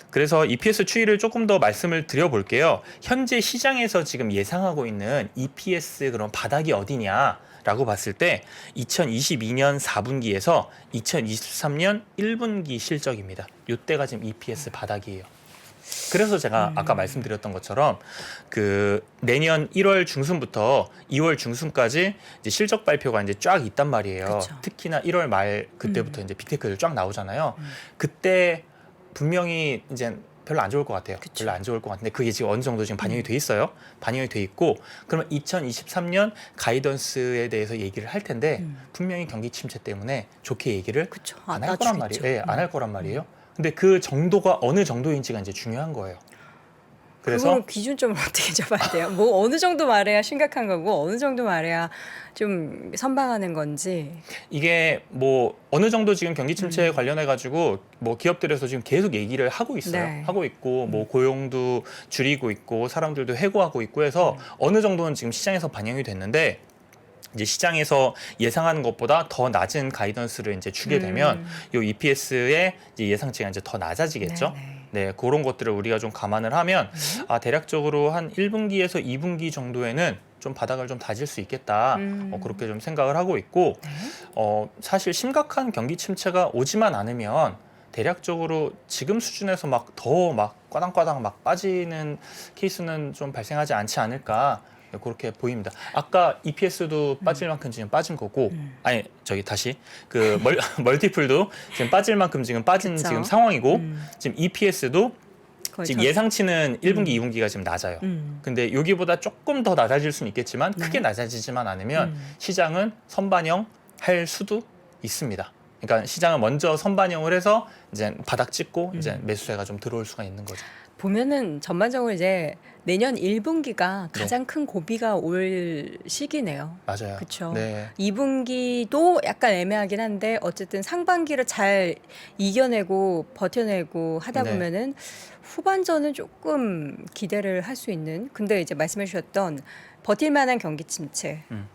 그래서 EPS 추이를 조금 더 말씀을 드려볼게요. 현재 시장에서 지금 예상하고 있는 EPS 그런 바닥이 어디냐라고 봤을 때 2022년 4분기에서 2023년 1분기 실적입니다. 이때가 지금 EPS 바닥이에요. 그래서 제가 아까 말씀드렸던 것처럼 그 내년 1월 중순부터 2월 중순까지 이제 실적 발표가 이제 쫙 있단 말이에요. 그쵸. 특히나 1월 말 그때부터 이제 빅테크들 쫙 나오잖아요. 그때 분명히 이제 별로 안 좋을 것 같아요. 그쵸. 별로 안 좋을 것 같은데 그게 지금 어느 정도 지금 반영이 돼 있어요. 반영이 돼 있고 그러면 2023년 가이던스에 대해서 얘기를 할 텐데 분명히 경기 침체 때문에 좋게 얘기를 그쵸. 안 할 거란 낮추겠죠. 말이에요. 안 할 거란 말이에요. 근데 그 정도가 어느 정도인지가 이제 중요한 거예요. 그래서 그거는 기준점을 어떻게 잡아야 돼요? 뭐 어느 정도 말해야 심각한 거고 어느 정도 말해야 좀 선방하는 건지. 이게 뭐 어느 정도 지금 경기 침체에 관련해 가지고 뭐 기업들에서 지금 계속 얘기를 하고 있어요. 네. 하고 있고 뭐 고용도 줄이고 있고 사람들도 해고하고 있고 해서 어느 정도는 지금 시장에서 반영이 됐는데 이제 시장에서 예상하는 것보다 더 낮은 가이던스를 이제 주게 되면 요 EPS의 이제 예상치가 이제 더 낮아지겠죠. 네네. 네, 그런 것들을 우리가 좀 감안을 하면 대략적으로 한 1분기에서 2분기 정도에는 좀 바닥을 좀 다질 수 있겠다. 그렇게 좀 생각을 하고 있고 네. 사실 심각한 경기 침체가 오지만 않으면 대략적으로 지금 수준에서 막 더 막 꽈당꽈당 막 빠지는 케이스는 좀 발생하지 않지 않을까. 그렇게 보입니다. 아까 EPS도 빠질 만큼 지금 빠진 거고, 아니 저기 다시 그 멀티플도 지금 빠질 만큼 지금 빠진 그쵸. 지금 상황이고, 지금 EPS도 거의 지금 예상치는 1분기, 2분기가 지금 낮아요. 근데 여기보다 조금 더 낮아질 수는 있겠지만 크게 낮아지지만 않으면 시장은 선반영 할 수도 있습니다. 그러니까 시장은 먼저 선반영을 해서 이제 바닥 찍고 이제 매수세가 좀 들어올 수가 있는 거죠. 보면은 전반적으로 이제 내년 1분기가 네. 가장 큰 고비가 올 시기네요. 맞아요. 그쵸. 네. 2분기도 약간 애매하긴 한데 어쨌든 상반기를 잘 이겨내고 버텨내고 하다 네. 보면은 후반전은 조금 기대를 할 수 있는. 근데 이제 말씀해 주셨던 버틸 만한 경기 침체. 음.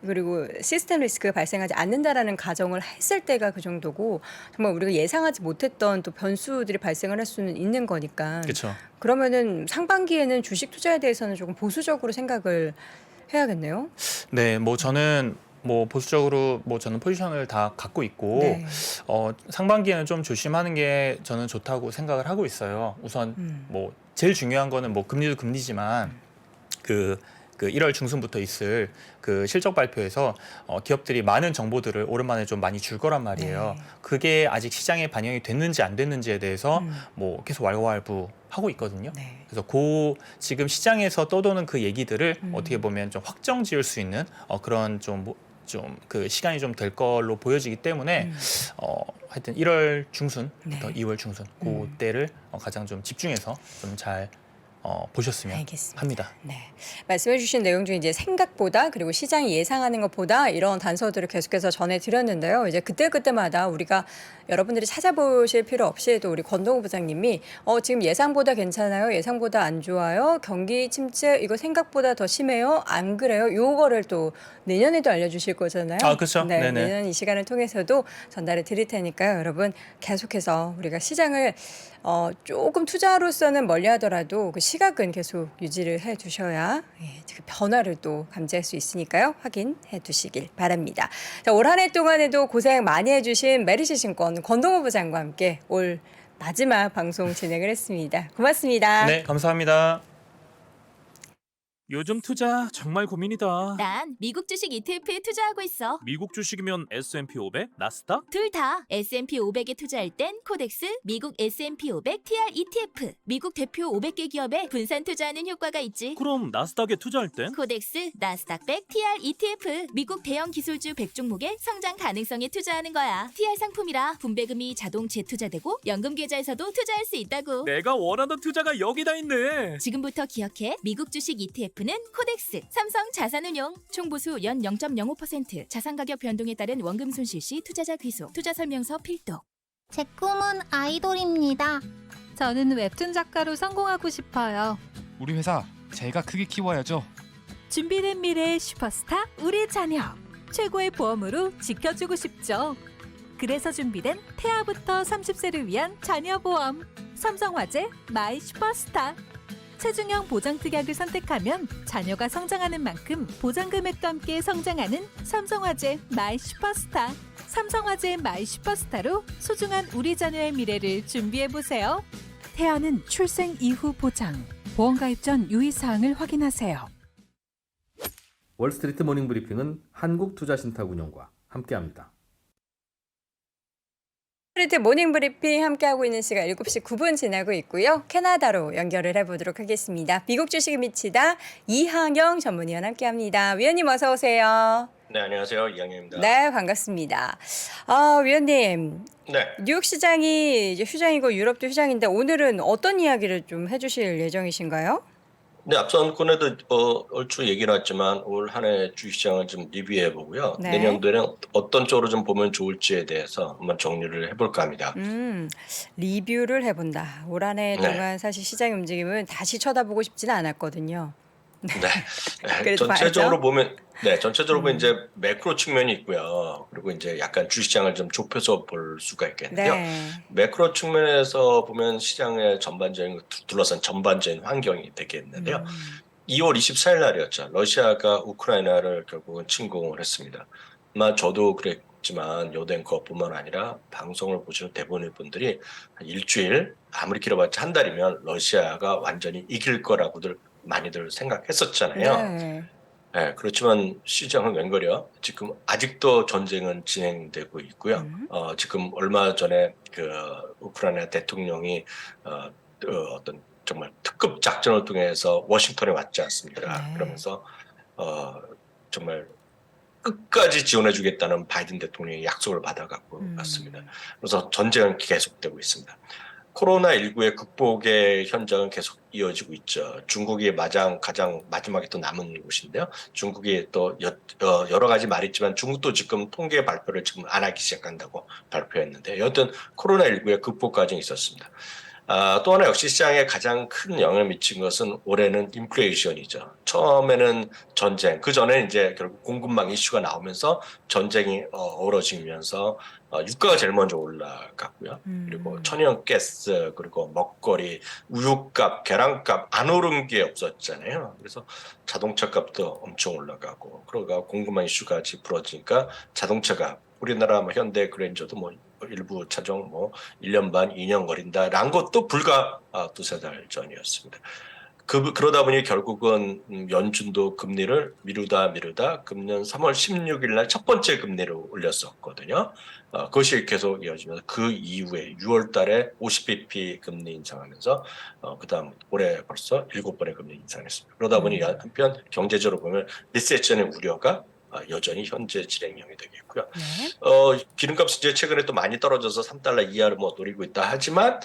그리고 시스템 리스크가 발생하지 않는다라는 가정을 했을 때가 그 정도고 정말 우리가 예상하지 못했던 또 변수들이 발생을 할 수는 있는 거니까 그렇죠. 그러면은 상반기에는 주식 투자에 대해서는 조금 보수적으로 생각을 해야겠네요. 네, 뭐 저는 뭐 보수적으로 뭐 저는 포지션을 다 갖고 있고 네. 상반기에는 좀 조심하는 게 저는 좋다고 생각을 하고 있어요. 우선 뭐 제일 중요한 거는 뭐 금리도 금리지만 그 1월 중순부터 있을 그 실적 발표에서 기업들이 많은 정보들을 오랜만에 좀 많이 줄 거란 말이에요. 네. 그게 아직 시장에 반영이 됐는지 안 됐는지에 대해서 뭐 계속 왈가왈부 하고 있거든요. 네. 그래서 지금 시장에서 떠도는 그 얘기들을 어떻게 보면 좀 확정 지을 수 있는 그런 좀 그 시간이 좀 될 걸로 보여지기 때문에 하여튼 1월 중순부터 네. 2월 중순 그때를 가장 좀 집중해서 좀 잘 보셨으면 알겠습니다. 합니다. 네. 말씀해주신 내용 중에 이제 생각보다 그리고 시장이 예상하는 것보다 이런 단서들을 계속해서 전해드렸는데요. 이제 그때마다 우리가 여러분들이 찾아보실 필요 없이도 우리 권동우 부장님이 지금 예상보다 괜찮아요? 예상보다 안 좋아요? 경기 침체 이거 생각보다 더 심해요? 안 그래요? 요거를 또 내년에도 알려주실 거잖아요. 아, 그렇죠. 네, 네네. 내년 이 시간을 통해서도 전달해 드릴 테니까요. 여러분 계속해서 우리가 시장을 조금 투자로서는 멀리하더라도 그 시각은 계속 유지를 해 두셔야 그 변화를 또 감지할 수 있으니까요. 확인해 두시길 바랍니다. 자, 올 한 해 동안에도 고생 많이 해주신 메리시증권 권동호 부장과 함께 올 마지막 방송 진행을 했습니다. 고맙습니다. 네, 감사합니다. 요즘 투자 정말 고민이다. 난 미국 주식 ETF에 투자하고 있어. 미국 주식이면 S&P 500, 나스닥? 둘 다. S&P 500에 투자할 땐 코덱스, 미국 S&P 500 TR ETF. 미국 대표 500개 기업에 분산 투자하는 효과가 있지. 그럼 나스닥에 투자할 땐? 코덱스, 나스닥 100 TR ETF. 미국 대형 기술주 100종목의 성장 가능성에 투자하는 거야. TR 상품이라 분배금이 자동 재투자되고 연금 계좌에서도 투자할 수 있다고. 내가 원하던 투자가 여기다 있네. 지금부터 기억해. 미국 주식 ETF는 코덱스, 삼성 자산운용, 총보수 연 0.05%, 자산 가격 변동에 따른 원금 손실 시 투자자 귀속, 투자 설명서 필독. 제 꿈은 아이돌입니다. 저는 웹툰 작가로 성공하고 싶어요. 우리 회사 제가 크게 키워야죠. 준비된 미래의 슈퍼스타 우리 자녀. 최고의 보험으로 지켜주고 싶죠. 그래서 준비된 태아부터 30세를 위한 자녀 보험. 삼성화재 마이 슈퍼스타. 체중형 보장특약을 선택하면 자녀가 성장하는 만큼 보장금액도 함께 성장하는 삼성화재 마이 슈퍼스타. 삼성화재 마이 슈퍼스타로 소중한 우리 자녀의 미래를 준비해보세요. 태아는 출생 이후 보장. 보험가입 전 유의사항을 확인하세요. 월스트리트 모닝 브리핑은 한국투자신탁운용과 함께합니다. 스트리트 모닝 브리핑 함께하고 있는 시간 7시 9분 지나고 있고요. 캐나다로 연결을 해보도록 하겠습니다. 미국 주식에 미치다 이항영 전문위원 함께합니다. 위원님 어서 오세요. 네, 안녕하세요. 이항영입니다. 네, 반갑습니다. 위원님, 네. 뉴욕 시장이 이제 휴장이고 유럽도 휴장인데 오늘은 어떤 이야기를 좀 해주실 예정이신가요? 네, 앞선 코너에도 얼추 얘기 나왔지만 올 한 해 주식시장을 좀 리뷰해 보고요. 네. 내년도에는 어떤 쪽으로 좀 보면 좋을지에 대해서 한번 정리를 해볼까 합니다. 리뷰를 해본다. 올 한 해 네. 동안 사실 시장의 움직임은 다시 쳐다보고 싶지는 않았거든요. 네. 그래도 전체적으로 봐야죠. 보면 보면 이제 매크로 측면이 있고요. 그리고 이제 약간 주식시장을 좀 좁혀서 볼 수가 있겠는데요. 네. 매크로 측면에서 보면 시장의 전반적인 둘러싼 전반적인 환경이 되겠는데요. 2월 24일 날이었죠. 러시아가 우크라이나를 결국은 침공을 했습니다. 아마 저도 그랬지만 요den코뿐만 아니라 방송을 보시는 대부분의 분들이 한 일주일, 아무리 길어봤자 한 달이면 러시아가 완전히 이길 거라고들 많이들 생각했었잖아요. 네. 네, 그렇지만 시장은 웬걸요? 지금 아직도 전쟁은 진행되고 있고요. 지금 얼마 전에 그 우크라이나 대통령이 어떤 정말 특급 작전을 통해서 워싱턴에 왔지 않습니까? 네. 그러면서 정말 끝까지 지원해주겠다는 바이든 대통령의 약속을 받아갖고 왔습니다. 그래서 전쟁은 계속되고 있습니다. 코로나19의 극복의 현장은 계속 이어지고 있죠. 중국이 가장 마지막에 또 남은 곳인데요. 중국이 또 여러 가지 말이 있지만 중국도 지금 통계 발표를 지금 안 하기 시작한다고 발표했는데 여하튼 코로나19의 극복 과정이 있었습니다. 또 하나 역시 시장에 가장 큰 영향을 미친 것은 올해는 인플레이션이죠. 처음에는 전쟁, 그 전에 이제 결국 공급망 이슈가 나오면서 전쟁이 어우러지면서 유가가 제일 먼저 올라갔고요. 그리고 천연가스, 그리고 먹거리, 우유값, 계란값 안 오른 게 없었잖아요. 그래서 자동차 값도 엄청 올라가고, 그러다가 공급망 이슈가 같이 불어지니까 자동차가 우리나라 뭐 현대 그랜저도 뭐 일부 차종 뭐 1년 반, 2년 걸린다라는 것도 불과 두세 달 전이었습니다. 그러다 보니 결국은 연준도 금리를 미루다 금년 3월 16일 날 첫 번째 금리를 올렸었거든요. 그것이 계속 이어지면서 그 이후에 6월 달에 50bp 금리 인상하면서 그다음 올해 벌써 7번의 금리 인상했습니다. 그러다 보니 한편 경제적으로 보면 리세션의 우려가 여전히 현재 진행형이 되겠고요. 기름값이 이제 최근에 또 많이 떨어져서 3달러 이하를 뭐 노리고 있다 하지만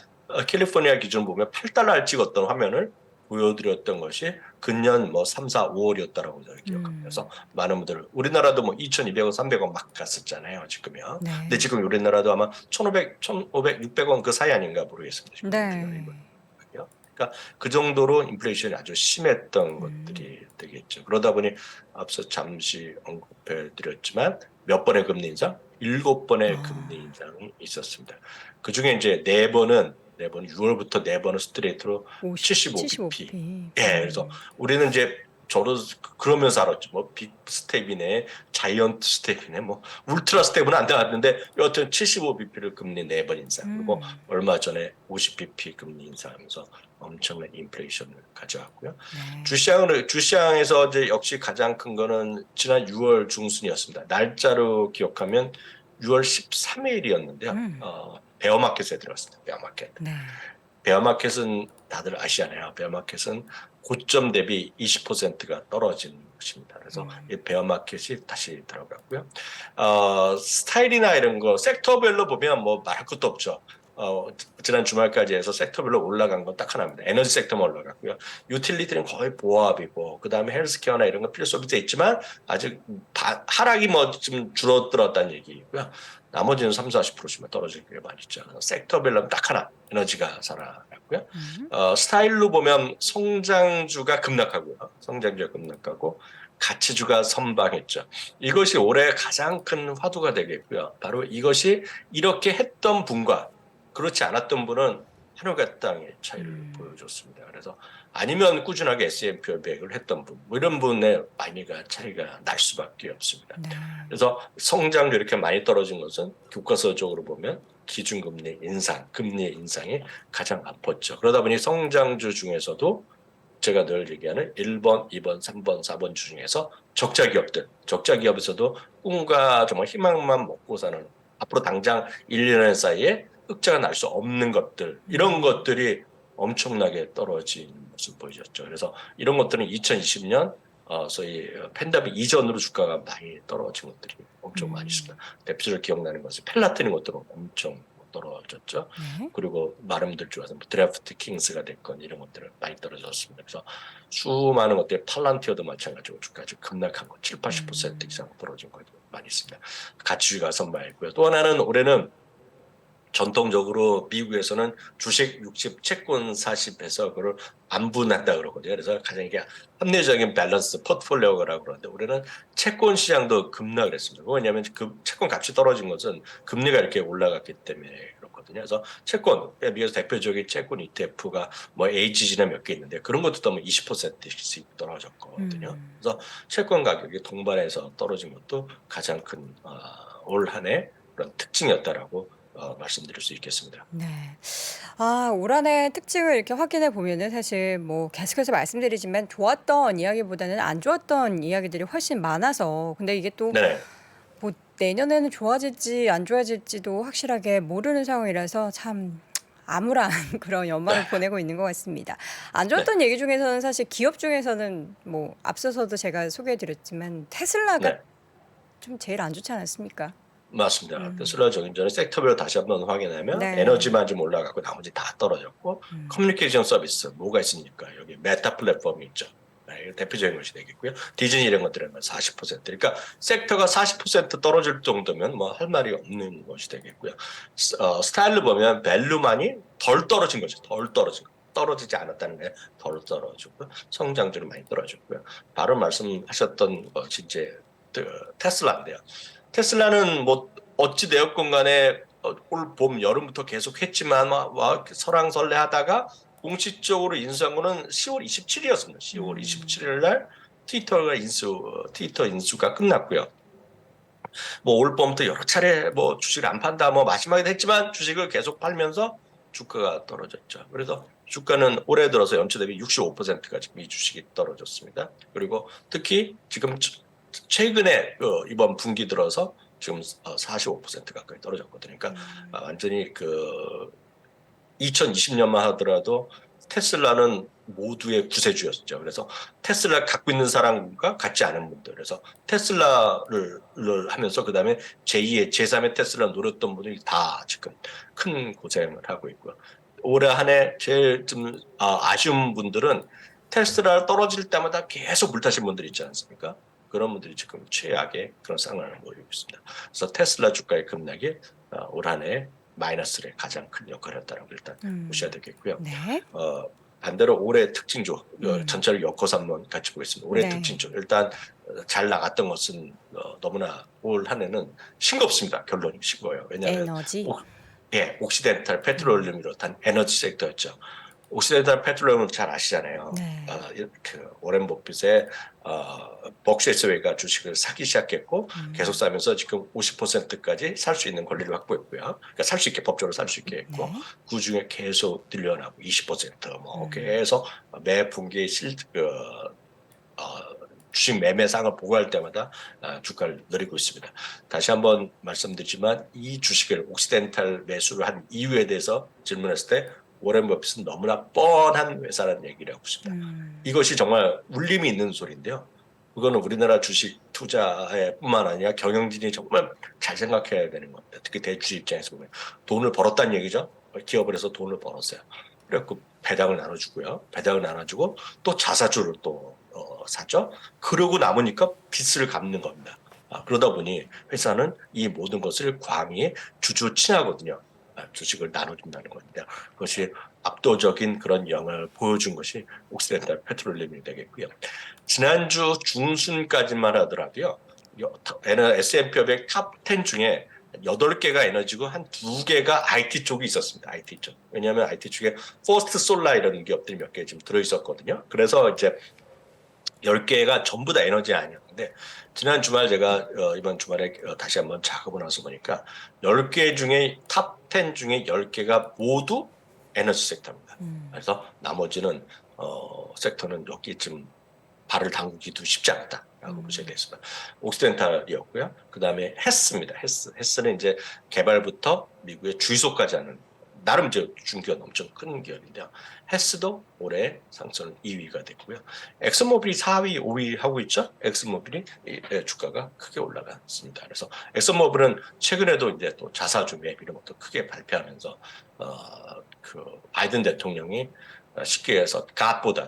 캘리포니아 기준 보면 8달러를 찍었던 화면을 보여드렸던 것이 근년 뭐 3, 4, 5월이었다라고 저는 기억합니다. 그래서 많은 분들 우리나라도 뭐 2,200원, 300원 막 갔었잖아요. 지금요. 네. 근데 지금 우리나라도 아마 1,500, 1,500, 600원 그 사이 아닌가 모르겠습니다. 지금 네. 그러니까 그 정도로 인플레이션이 아주 심했던 것들이 되겠죠. 그러다 보니 앞서 잠시 언급해 드렸지만 몇 번의 금리 인상? 7번의 금리 인상이 있었습니다. 그중에 이제 4번은 6월부터 4번은 스트레이트로 75bp. 예, 그래서 우리는 이제 저도 그러면서 알았죠. 뭐 빅 스텝이네, 자이언트 스텝이네, 뭐 울트라 스텝은 안 나왔는데 여하튼 75bp를 금리 4번 인상, 그리고 얼마 전에 50bp 금리 인상하면서 엄청난 인플레이션을 가져왔고요. 주시장에서 이제 역시 가장 큰 거는 지난 6월 중순이었습니다. 날짜로 기억하면 6월 13일이었는데요. 베어마켓에 들어갔습니다. 베어마켓. 베어마켓은 다들 아시잖아요. 베어마켓은 고점 대비 20%가 떨어진 것입니다. 그래서 이 베어마켓이 다시 들어갔고요. 스타일이나 이런 거 섹터별로 보면 뭐 말할 것도 없죠. 지난 주말까지 해서 섹터별로 올라간 건 딱 하나입니다. 에너지 섹터만 올라갔고요. 유틸리티는 거의 보합이고, 그 다음에 헬스케어나 이런 건 필요 서비스에 있지만 아직 하락이 뭐 좀 줄어들었다는 얘기고요. 나머지는 30-40%씩만 떨어질 게 많이 있죠. 섹터별로 딱 하나 에너지가 살아났고요. 스타일로 보면 성장주가 급락하고요. 가치주가 선방했죠. 이것이 올해 가장 큰 화두가 되겠고요. 바로 이것이 이렇게 했던 분과 그렇지 않았던 분은 하늘과 땅의 차이를 보여줬습니다. 그래서 아니면 꾸준하게 S&P 500을 했던 분, 뭐 이런 분의 차이가 날 수밖에 없습니다. 그래서 성장률이 이렇게 많이 떨어진 것은 교과서적으로 보면 기준금리 인상, 금리 인상이 가장 아팠죠. 그러다 보니 성장주 중에서도 제가 늘 얘기하는 1번, 2번, 3번, 4번 중에서 적자 기업에서도 꿈과 정말 희망만 먹고 사는 앞으로 당장 1, 2년 사이에 흑자가 날 수 없는 것들, 이런 것들이 엄청나게 떨어진 모습 보여줬죠. 그래서 이런 것들은 2020년 소위 팬데믹 이전으로 주가가 많이 떨어진 것들이 엄청 많이 있습니다. 대표적으로 기억나는 것은 펠라트린 것들은 엄청 떨어졌죠. 그리고 많은 분들 중에서 드래프트 킹스가 됐건 이런 것들은 많이 떨어졌습니다. 그래서 수많은 것들이 팔란티어도 마찬가지로 주가가 급락한 거 7, 80% 이상 떨어진 것도 많이 있습니다. 가치주가 선방했고요. 또 하나는 올해는 전통적으로 미국에서는 주식 60, 채권 40해서 그걸 안분한다 그러거든요. 그래서 가장 이게 합리적인 밸런스 포트폴리오라고 그러는데 우리는 채권 시장도 급락을 했습니다. 왜냐하면 그 채권 값이 떨어진 것은 금리가 이렇게 올라갔기 때문에 그렇거든요. 그래서 채권, 미국에서 대표적인 채권 ETF가 뭐 HG나 몇 개 있는데 그런 것도 또 20%씩 떨어졌거든요. 그래서 채권 가격이 동반해서 떨어진 것도 가장 큰 올 한 해 그런 특징이었다라고 말씀드릴 수 있겠습니다. 네. 올 한해 특징을 이렇게 확인해 보면은 사실 뭐 계속해서 말씀드리지만 좋았던 이야기보다는 안 좋았던 이야기들이 훨씬 많아서 근데 이게 또 뭐 내년에는 좋아질지 안 좋아질지도 확실하게 모르는 상황이라서 참 암울한 그런 연말을 보내고 있는 것 같습니다. 안 좋았던 얘기 중에서는 사실 기업 중에서는 뭐 앞서서도 제가 소개해 드렸지만 테슬라가 좀 제일 안 좋지 않았습니까? 맞습니다. 테슬라 적임 전에 섹터별로 다시 한번 확인하면 네. 에너지만 좀 올라가고 나머지 다 떨어졌고 커뮤니케이션 서비스 뭐가 있습니까? 여기 메타 플랫폼이 있죠. 네, 이거 대표적인 것이 되겠고요. 디즈니 이런 것들은 40%. 그러니까 섹터가 40% 떨어질 정도면 뭐 할 말이 없는 것이 되겠고요. 스타일로 보면 밸류만이 덜 떨어진 거죠. 덜 떨어진 거. 떨어지지 않았다는 게 덜 떨어지고 성장률이 많이 떨어졌고요. 바로 말씀하셨던 것이 이제 테슬라인데요. 테슬라는 뭐 어찌 되었건 간에 올 봄 여름부터 계속 했지만 막 설왕설래하다가 공식적으로 인수한 거는 10월 27일이었습니다. 10월 27일 날 트위터 인수가 끝났고요. 뭐 올 봄부터 여러 차례 뭐 주식을 안 판다 뭐 마지막에도 했지만 주식을 계속 팔면서 주가가 떨어졌죠. 그래서 주가는 올해 들어서 연초 대비 65%가 지금 이 주식이 떨어졌습니다. 그리고 특히 지금 최근에 이번 분기 들어서 지금 45% 가까이 떨어졌거든요. 그러니까 완전히 2020년만 하더라도 테슬라는 모두의 구세주였죠. 그래서 테슬라 갖고 있는 사람과 같지 않은 분들, 그래서 테슬라를 하면서 그 다음에 제2의 제3의 테슬라 노렸던 분들이 다 지금 큰 고생을 하고 있고요. 올해 한 해 제일 좀 아쉬운 분들은 테슬라 떨어질 때마다 계속 물타신 분들 있지 않습니까? 그런 분들이 지금 최악의 그런 상황을 보이고 있습니다. 그래서 테슬라 주가의 급락이 올 한 해 마이너스의 가장 큰 역할을 했다고 일단 보셔야 되겠고요. 네. 반대로 올해 특징주 전체를 엮어서 한번 같이 보겠습니다. 올해 네. 특징주 일단 잘 나갔던 것은 너무나 올 한 해는 싱겁습니다. 결론이 싱거워요. 왜냐하면 에너지. 옥시덴탈 페트롤리움을 비롯한 에너지 섹터였죠. 옥시덴탈 페트롤리움은 잘 아시잖아요. 네. 오렌 버핏의 벅시에스웨이가 주식을 사기 시작했고 계속 사면서 지금 50%까지 살 수 있는 권리를 확보했고요. 그러니까 살 수 있게 법적으로 살 수 있게 했고 네. 그 중에 계속 늘려나고 20%뭐 계속 매 분기에 주식 매매상을 보고할 때마다 주가를 늘리고 있습니다. 다시 한번 말씀드리지만 이 주식을 옥시덴탈 매수를 한 이유에 대해서 질문했을 때 워렌 버핏은 너무나 뻔한 회사라는 얘기를 하고 있습니다. 이것이 정말 울림이 있는 소리인데요. 그거는 우리나라 주식 투자에 뿐만 아니라 경영진이 정말 잘 생각해야 되는 겁니다. 특히 대주주 입장에서 보면 돈을 벌었다는 얘기죠. 기업을 해서 돈을 벌었어요. 그래서 배당을 나눠주고요. 배당을 나눠주고 또 자사주를 또 사죠. 그러고 남으니까 빚을 갚는 겁니다. 그러다 보니 회사는 이 모든 것을 광의에 주주 친하거든요. 주식을 나눠준다는 겁니다. 그것이 압도적인 그런 영향을 보여준 것이 옥시덴탈 페트롤리움이 되겠고요. 지난주 중순까지만 하더라도요. S&P 500 탑 10 중에 8개가 에너지고 한 2개가 IT 쪽이 있었습니다. IT 쪽. 왜냐하면 IT 쪽에 퍼스트 솔라 이런 기업들이 몇 개 지금 들어있었거든요. 그래서 이제 10개가 전부 다 에너지 아니었는데 지난 주말 제가 이번 주말에 다시 한번 작업을 나서 보니까 10개 중에 탑 10 중에 10개가 모두 에너지 섹터입니다. 그래서 나머지는 섹터는 여기쯤 발을 담그기도 쉽지 않다라고 보셔야 되겠습니다. 옥시덴탈이었고요. 그 다음에 헤스입니다. 헤스는 이제 개발부터 미국의 주유소까지 하는 나름 이제 중기업 엄청 큰 기업인데요. 헤스도 올해 상승 2위가 됐고요. 엑슨모빌이 4위, 5위 하고 있죠. 엑슨모빌이 주가가 크게 올라갔습니다. 그래서 엑슨모빌은 최근에도 이제 또 자사주 매입 이런 것도 크게 발표하면서 바이든 대통령이 쉽게 해서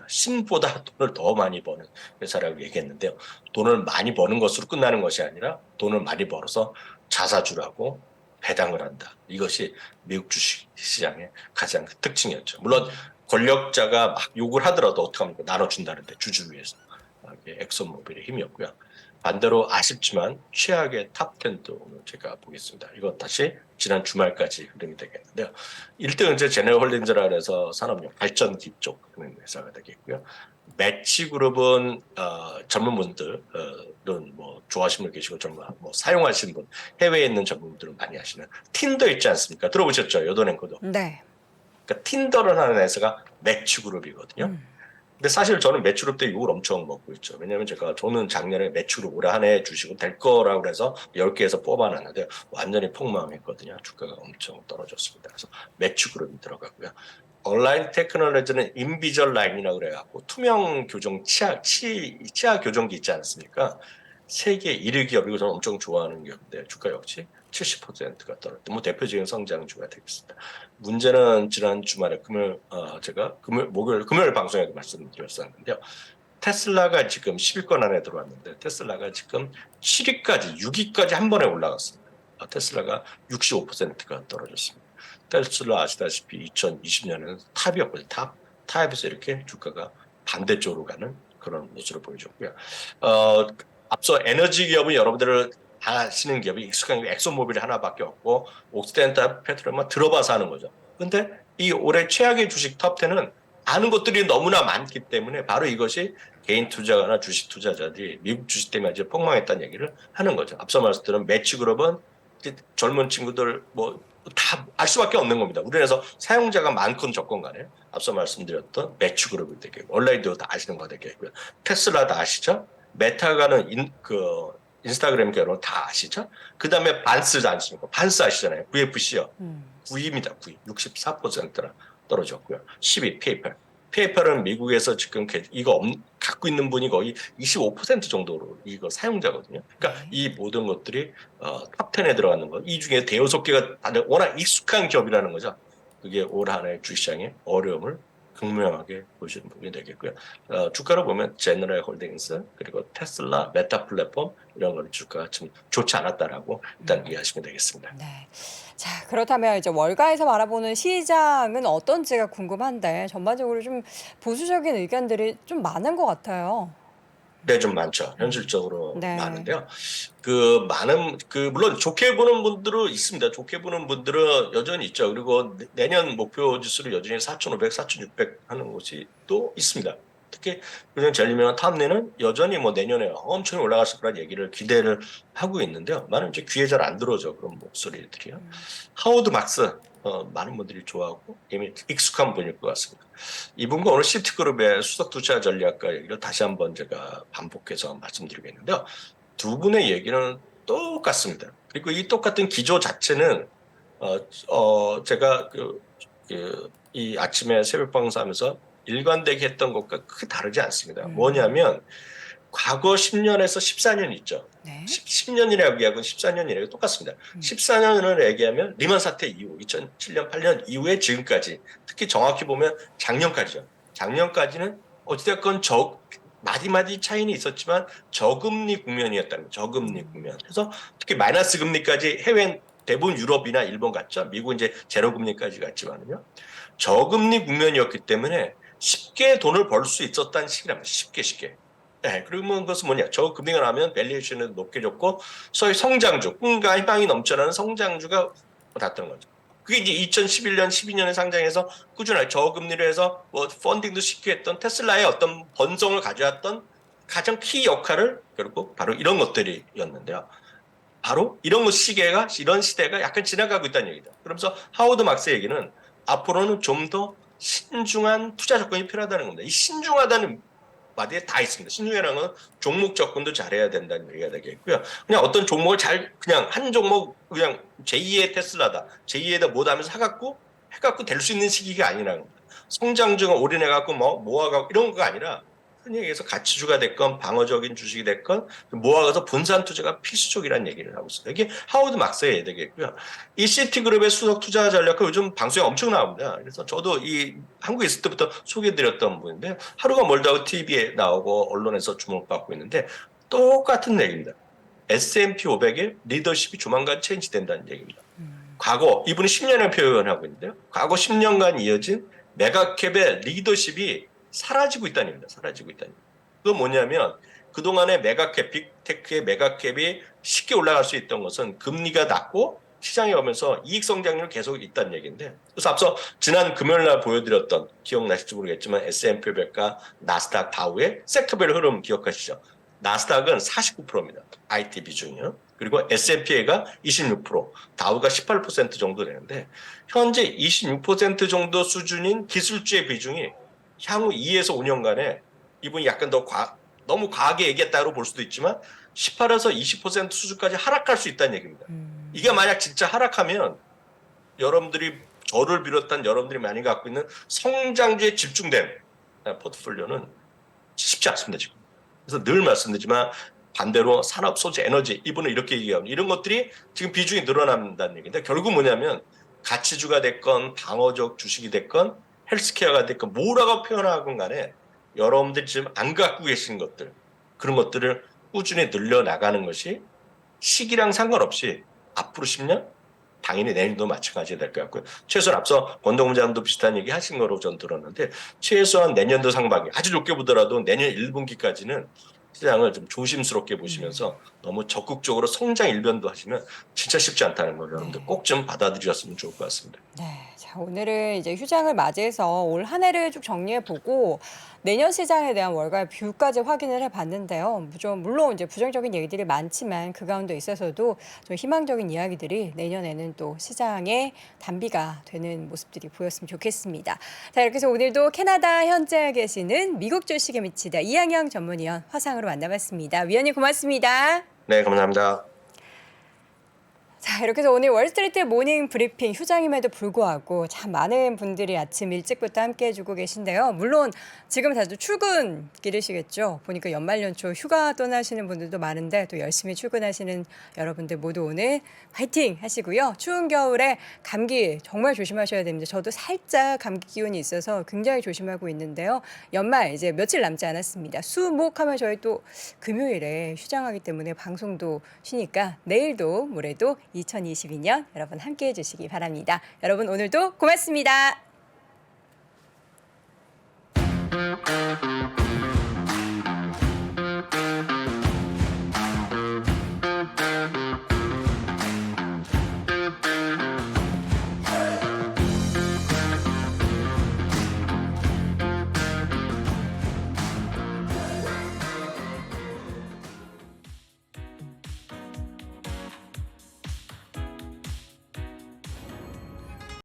신보다 돈을 더 많이 버는 회사라고 얘기했는데요. 돈을 많이 버는 것으로 끝나는 것이 아니라 돈을 많이 벌어서 자사주라고 배당을 한다. 이것이 미국 주식 시장의 가장 특징이었죠. 물론 권력자가 막 욕을 하더라도 어떻게 합니까? 나눠준다는데 주주 위해서. 엑슨모빌의 힘이었고요. 반대로 아쉽지만 최악의 탑 10도 오늘 제가 보겠습니다. 이건 다시 지난 주말까지 흐름이 되겠는데요. 1등은 이제 제네럴홀딩스라 해서 산업용 발전기 쪽 회사가 되겠고요. 매치그룹은 전문분들은 뭐 좋아하시는 분 계시고 정말 뭐 사용하시는 분 해외에 있는 전문분들은 많이 하시는 틴더 있지 않습니까? 들어보셨죠? 요도랭코도. 네. 그러니까 틴더를 하는 회사가 매치그룹이거든요. 근데 사실 저는 매출업 때 욕을 엄청 먹고 있죠. 왜냐하면 저는 작년에 매출업 올해 한 해 주식은 될 거라고 해서 10개에서 뽑아놨는데 완전히 폭망했거든요. 주가가 엄청 떨어졌습니다. 그래서 매출그룹이 들어가고요. 온라인 테크놀로지는 인비절 라인이라고 그래갖고 투명 교정 치아 교정기 있지 않습니까? 세계 1위 기업이고 저는 엄청 좋아하는 기업인데 주가 역시 70%가 떨어졌다. 뭐 대표적인 성장주가 되겠습니다. 문제는 지난 주말에 제가 금요일 방송에도 말씀드렸었는데요. 테슬라가 지금 10위권 안에 들어왔는데 테슬라가 지금 7위까지 6위까지 한 번에 올라갔습니다. 테슬라가 65%가 떨어졌습니다. 테슬라 아시다시피 2020년에는 탑이었거든요. 탑에서 이렇게 주가가 반대쪽으로 가는 그런 모습을 보여줬고요. 앞서 에너지 기업은 여러분들을 다 아시는 기업이 익숙한 게 엑소모빌이 하나밖에 없고 옥시덴탈 페트롤만 들어봐서 하는 거죠. 근데 이 올해 최악의 주식 톱10은 아는 것들이 너무나 많기 때문에 바로 이것이 개인 투자가나 주식 투자자들이 미국 주식 때문에 이제 폭망했다는 얘기를 하는 거죠. 앞서 말씀드린 매치그룹은 젊은 친구들 뭐 다 알 수밖에 없는 겁니다. 우리나라에서 사용자가 많건 적건 간에 앞서 말씀드렸던 매치그룹이 되겠고 온라인도 다 아시는 거 되겠고요. 테슬라 다 아시죠? 메타가는 인스타그램 계열은 다 아시죠? 그 다음에 반스 아십니까? 반스 아시잖아요. VFC요. 9위입니다. 9위. 64%나 떨어졌고요. 10위 페이팔은 미국에서 지금 이거 갖고 있는 분이 거의 25% 정도로 이거 사용자거든요. 그러니까 이 모든 것들이 탑10에 들어가는 것. 이 중에 대여섯 개가 다들 워낙 익숙한 기업이라는 거죠. 그게 올 한 해 주시장의 어려움을 극명하게 보시는 부분이 되겠고요. 주가로 보면 제너럴 홀딩스 그리고 테슬라, 메타 플랫폼 이런 거는 주가가 좀 좋지 않았다라고 일단 이해하시면 되겠습니다. 네. 자, 그렇다면 이제 월가에서 바라보는 시장은 어떤지가 궁금한데 전반적으로 좀 보수적인 의견들이 좀 많은 것 같아요. 네, 좀 많죠. 현실적으로 네. 많은데요. 물론 좋게 보는 분들은 있습니다. 좋게 보는 분들은 여전히 있죠. 그리고 내년 목표 지수를 여전히 4,500, 4,600 하는 곳이 또 있습니다. 특히 그냥 제일 유명한 탑리는 여전히 뭐 내년에 엄청 올라갔을 거란 얘기를 기대를 하고 있는데요. 많은 이제 귀에 잘 안 들어오죠. 그런 목소리들이요. 하워드 막스 많은 분들이 좋아하고 이미 익숙한 분일 것 같습니다. 이분과 오늘 시티그룹의 수석 투자 전략가 얘기를 다시 한번 제가 반복해서 말씀드리겠는데요. 두 분의 얘기는 똑같습니다. 그리고 이 똑같은 기조 자체는 제가 이 아침에 새벽 방송하면서 일관되게 했던 것과 크게 다르지 않습니다. 뭐냐면 과거 10년에서 14년 있죠. 네. 10년이라고 얘기하고 14년이라고 똑같습니다. 14년을 얘기하면 리만 사태 이후 2007년 8년 이후에 지금까지 특히 정확히 보면 작년까지죠. 작년까지는 어찌됐건 마디마디 차이는 있었지만 저금리 국면이었다는 저금리 국면. 그래서 특히 마이너스 금리까지 해외 대부분 유럽이나 일본 갔죠. 미국은 이제 제로 금리까지 갔지만요. 저금리 국면이었기 때문에 쉽게 돈을 벌 수 있었다는 시기랍니다. 쉽게. 네, 그러면 그것은 뭐냐? 저금리가 나면 밸류에이션은 높게 줬고 소위 성장주, 꿈과 희망이 넘쳐나는 성장주가 났다는 거죠. 그게 이제 2011년, 12년에 상장해서 꾸준하게 저금리를 해서 뭐 펀딩도 쉽게 했던 테슬라의 어떤 번성을 가져왔던 가장 키 역할을 결국 바로 이런 것들이었는데요. 바로 이런 시대가 약간 지나가고 있다는 얘기죠. 그러면서 하워드 막스 얘기는 앞으로는 좀 더 신중한 투자 접근이 필요하다는 겁니다. 이 신중하다는 마디에 다 있습니다. 신중이라는 건 종목 접근도 잘해야 된다는 얘기가 되겠고요. 그냥 어떤 종목을 그냥 한 종목 그냥 제2의 테슬라다, 제2에다 뭐다 하면서 해갖고 될 수 있는 시기가 아니라는 겁니다. 성장주가 올인해갖고 모아가고 이런 거가 아니라 흔히 얘기해서 가치주가 됐건 방어적인 주식이 됐건 모아가서 분산 투자가 필수적이라는 얘기를 하고 있습니다. 이게 하워드 막스의 되겠고요. 이 시티그룹의 수석 투자 전략가 요즘 방송에 엄청 나옵니다. 그래서 저도 이 한국에 있을 때부터 소개해드렸던 분인데 하루가 멀다고 TV에 나오고 언론에서 주목받고 있는데 똑같은 얘기입니다. S&P 500의 리더십이 조만간 체인지된다는 얘기입니다. 과거 이분이 10년을 표현하고 있는데요. 과거 10년간 이어진 메가캡의 리더십이 사라지고 있다는 얘기입니다. 사라지고 있다는 얘기입니다. 그건 뭐냐면 그동안의 메가캡, 빅테크의 메가캡이 쉽게 올라갈 수 있던 것은 금리가 낮고 시장에 오면서 이익 성장률이 계속 있다는 얘기인데 그래서 앞서 지난 금요일 날 보여드렸던 기억나실지 모르겠지만 S&P 500과 나스닥 다우의 섹터별 흐름 기억하시죠? 나스닥은 49%입니다. IT 비중이요. 그리고 S&P가 26%, 다우가 18% 정도 되는데 현재 26% 정도 수준인 기술주의 비중이 향후 2에서 5년간에 이분이 약간 너무 과하게 얘기했다고 볼 수도 있지만 18에서 20% 수준까지 하락할 수 있다는 얘기입니다. 이게 만약 진짜 하락하면 여러분들이 저를 비롯한 여러분들이 많이 갖고 있는 성장주에 집중된 포트폴리오는 쉽지 않습니다. 지금. 그래서 늘 말씀드리지만 반대로 산업, 소재, 에너지 이분은 이렇게 얘기하고 이런 것들이 지금 비중이 늘어난다는 얘기인데 결국 뭐냐면 가치주가 됐건 방어적 주식이 됐건 헬스케어가 됐건 뭐라고 표현하건 간에 여러분들이 지금 안 갖고 계신 것들 그런 것들을 꾸준히 늘려나가는 것이 시기랑 상관없이 앞으로 10년 당연히 내년도 마찬가지가 될 것 같고요. 최소한 앞서 권동훈 장도 비슷한 얘기 하신 거로 전 들었는데 최소한 내년도 상반기 아주 좋게 보더라도 내년 1분기까지는 시장을 좀 조심스럽게 보시면서 너무 적극적으로 성장 일변도 하시면 진짜 쉽지 않다는 걸 여러분들 꼭 좀 받아들이셨으면 좋을 것 같습니다. 네, 자 오늘은 이제 휴장을 맞이해서 올 한 해를 쭉 정리해 보고 내년 시장에 대한 월가의 뷰까지 확인을 해봤는데요. 물론 이제 부정적인 얘기들이 많지만 그 가운데 있어서도 좀 희망적인 이야기들이 내년에는 또 시장의 단비가 되는 모습들이 보였으면 좋겠습니다. 자 이렇게 해서 오늘도 캐나다 현재 계시는 미국 주식에 미치다 이항영 전문위원 화상으로 만나봤습니다. 위원님 고맙습니다. 네, 감사합니다. 자, 이렇게 해서 오늘 월스트리트 모닝 브리핑 휴장임에도 불구하고 참 많은 분들이 아침 일찍부터 함께 해주고 계신데요. 물론 지금 다들 출근길이시겠죠. 보니까 연말연초 휴가 떠나시는 분들도 많은데 또 열심히 출근하시는 여러분들 모두 오늘 화이팅 하시고요. 추운 겨울에 감기 정말 조심하셔야 됩니다. 저도 살짝 감기 기운이 있어서 굉장히 조심하고 있는데요. 연말 이제 며칠 남지 않았습니다. 수, 목 하면 저희 또 금요일에 휴장하기 때문에 방송도 쉬니까 내일도 모레도 2022년 여러분 함께해 주시기 바랍니다. 여러분 오늘도 고맙습니다.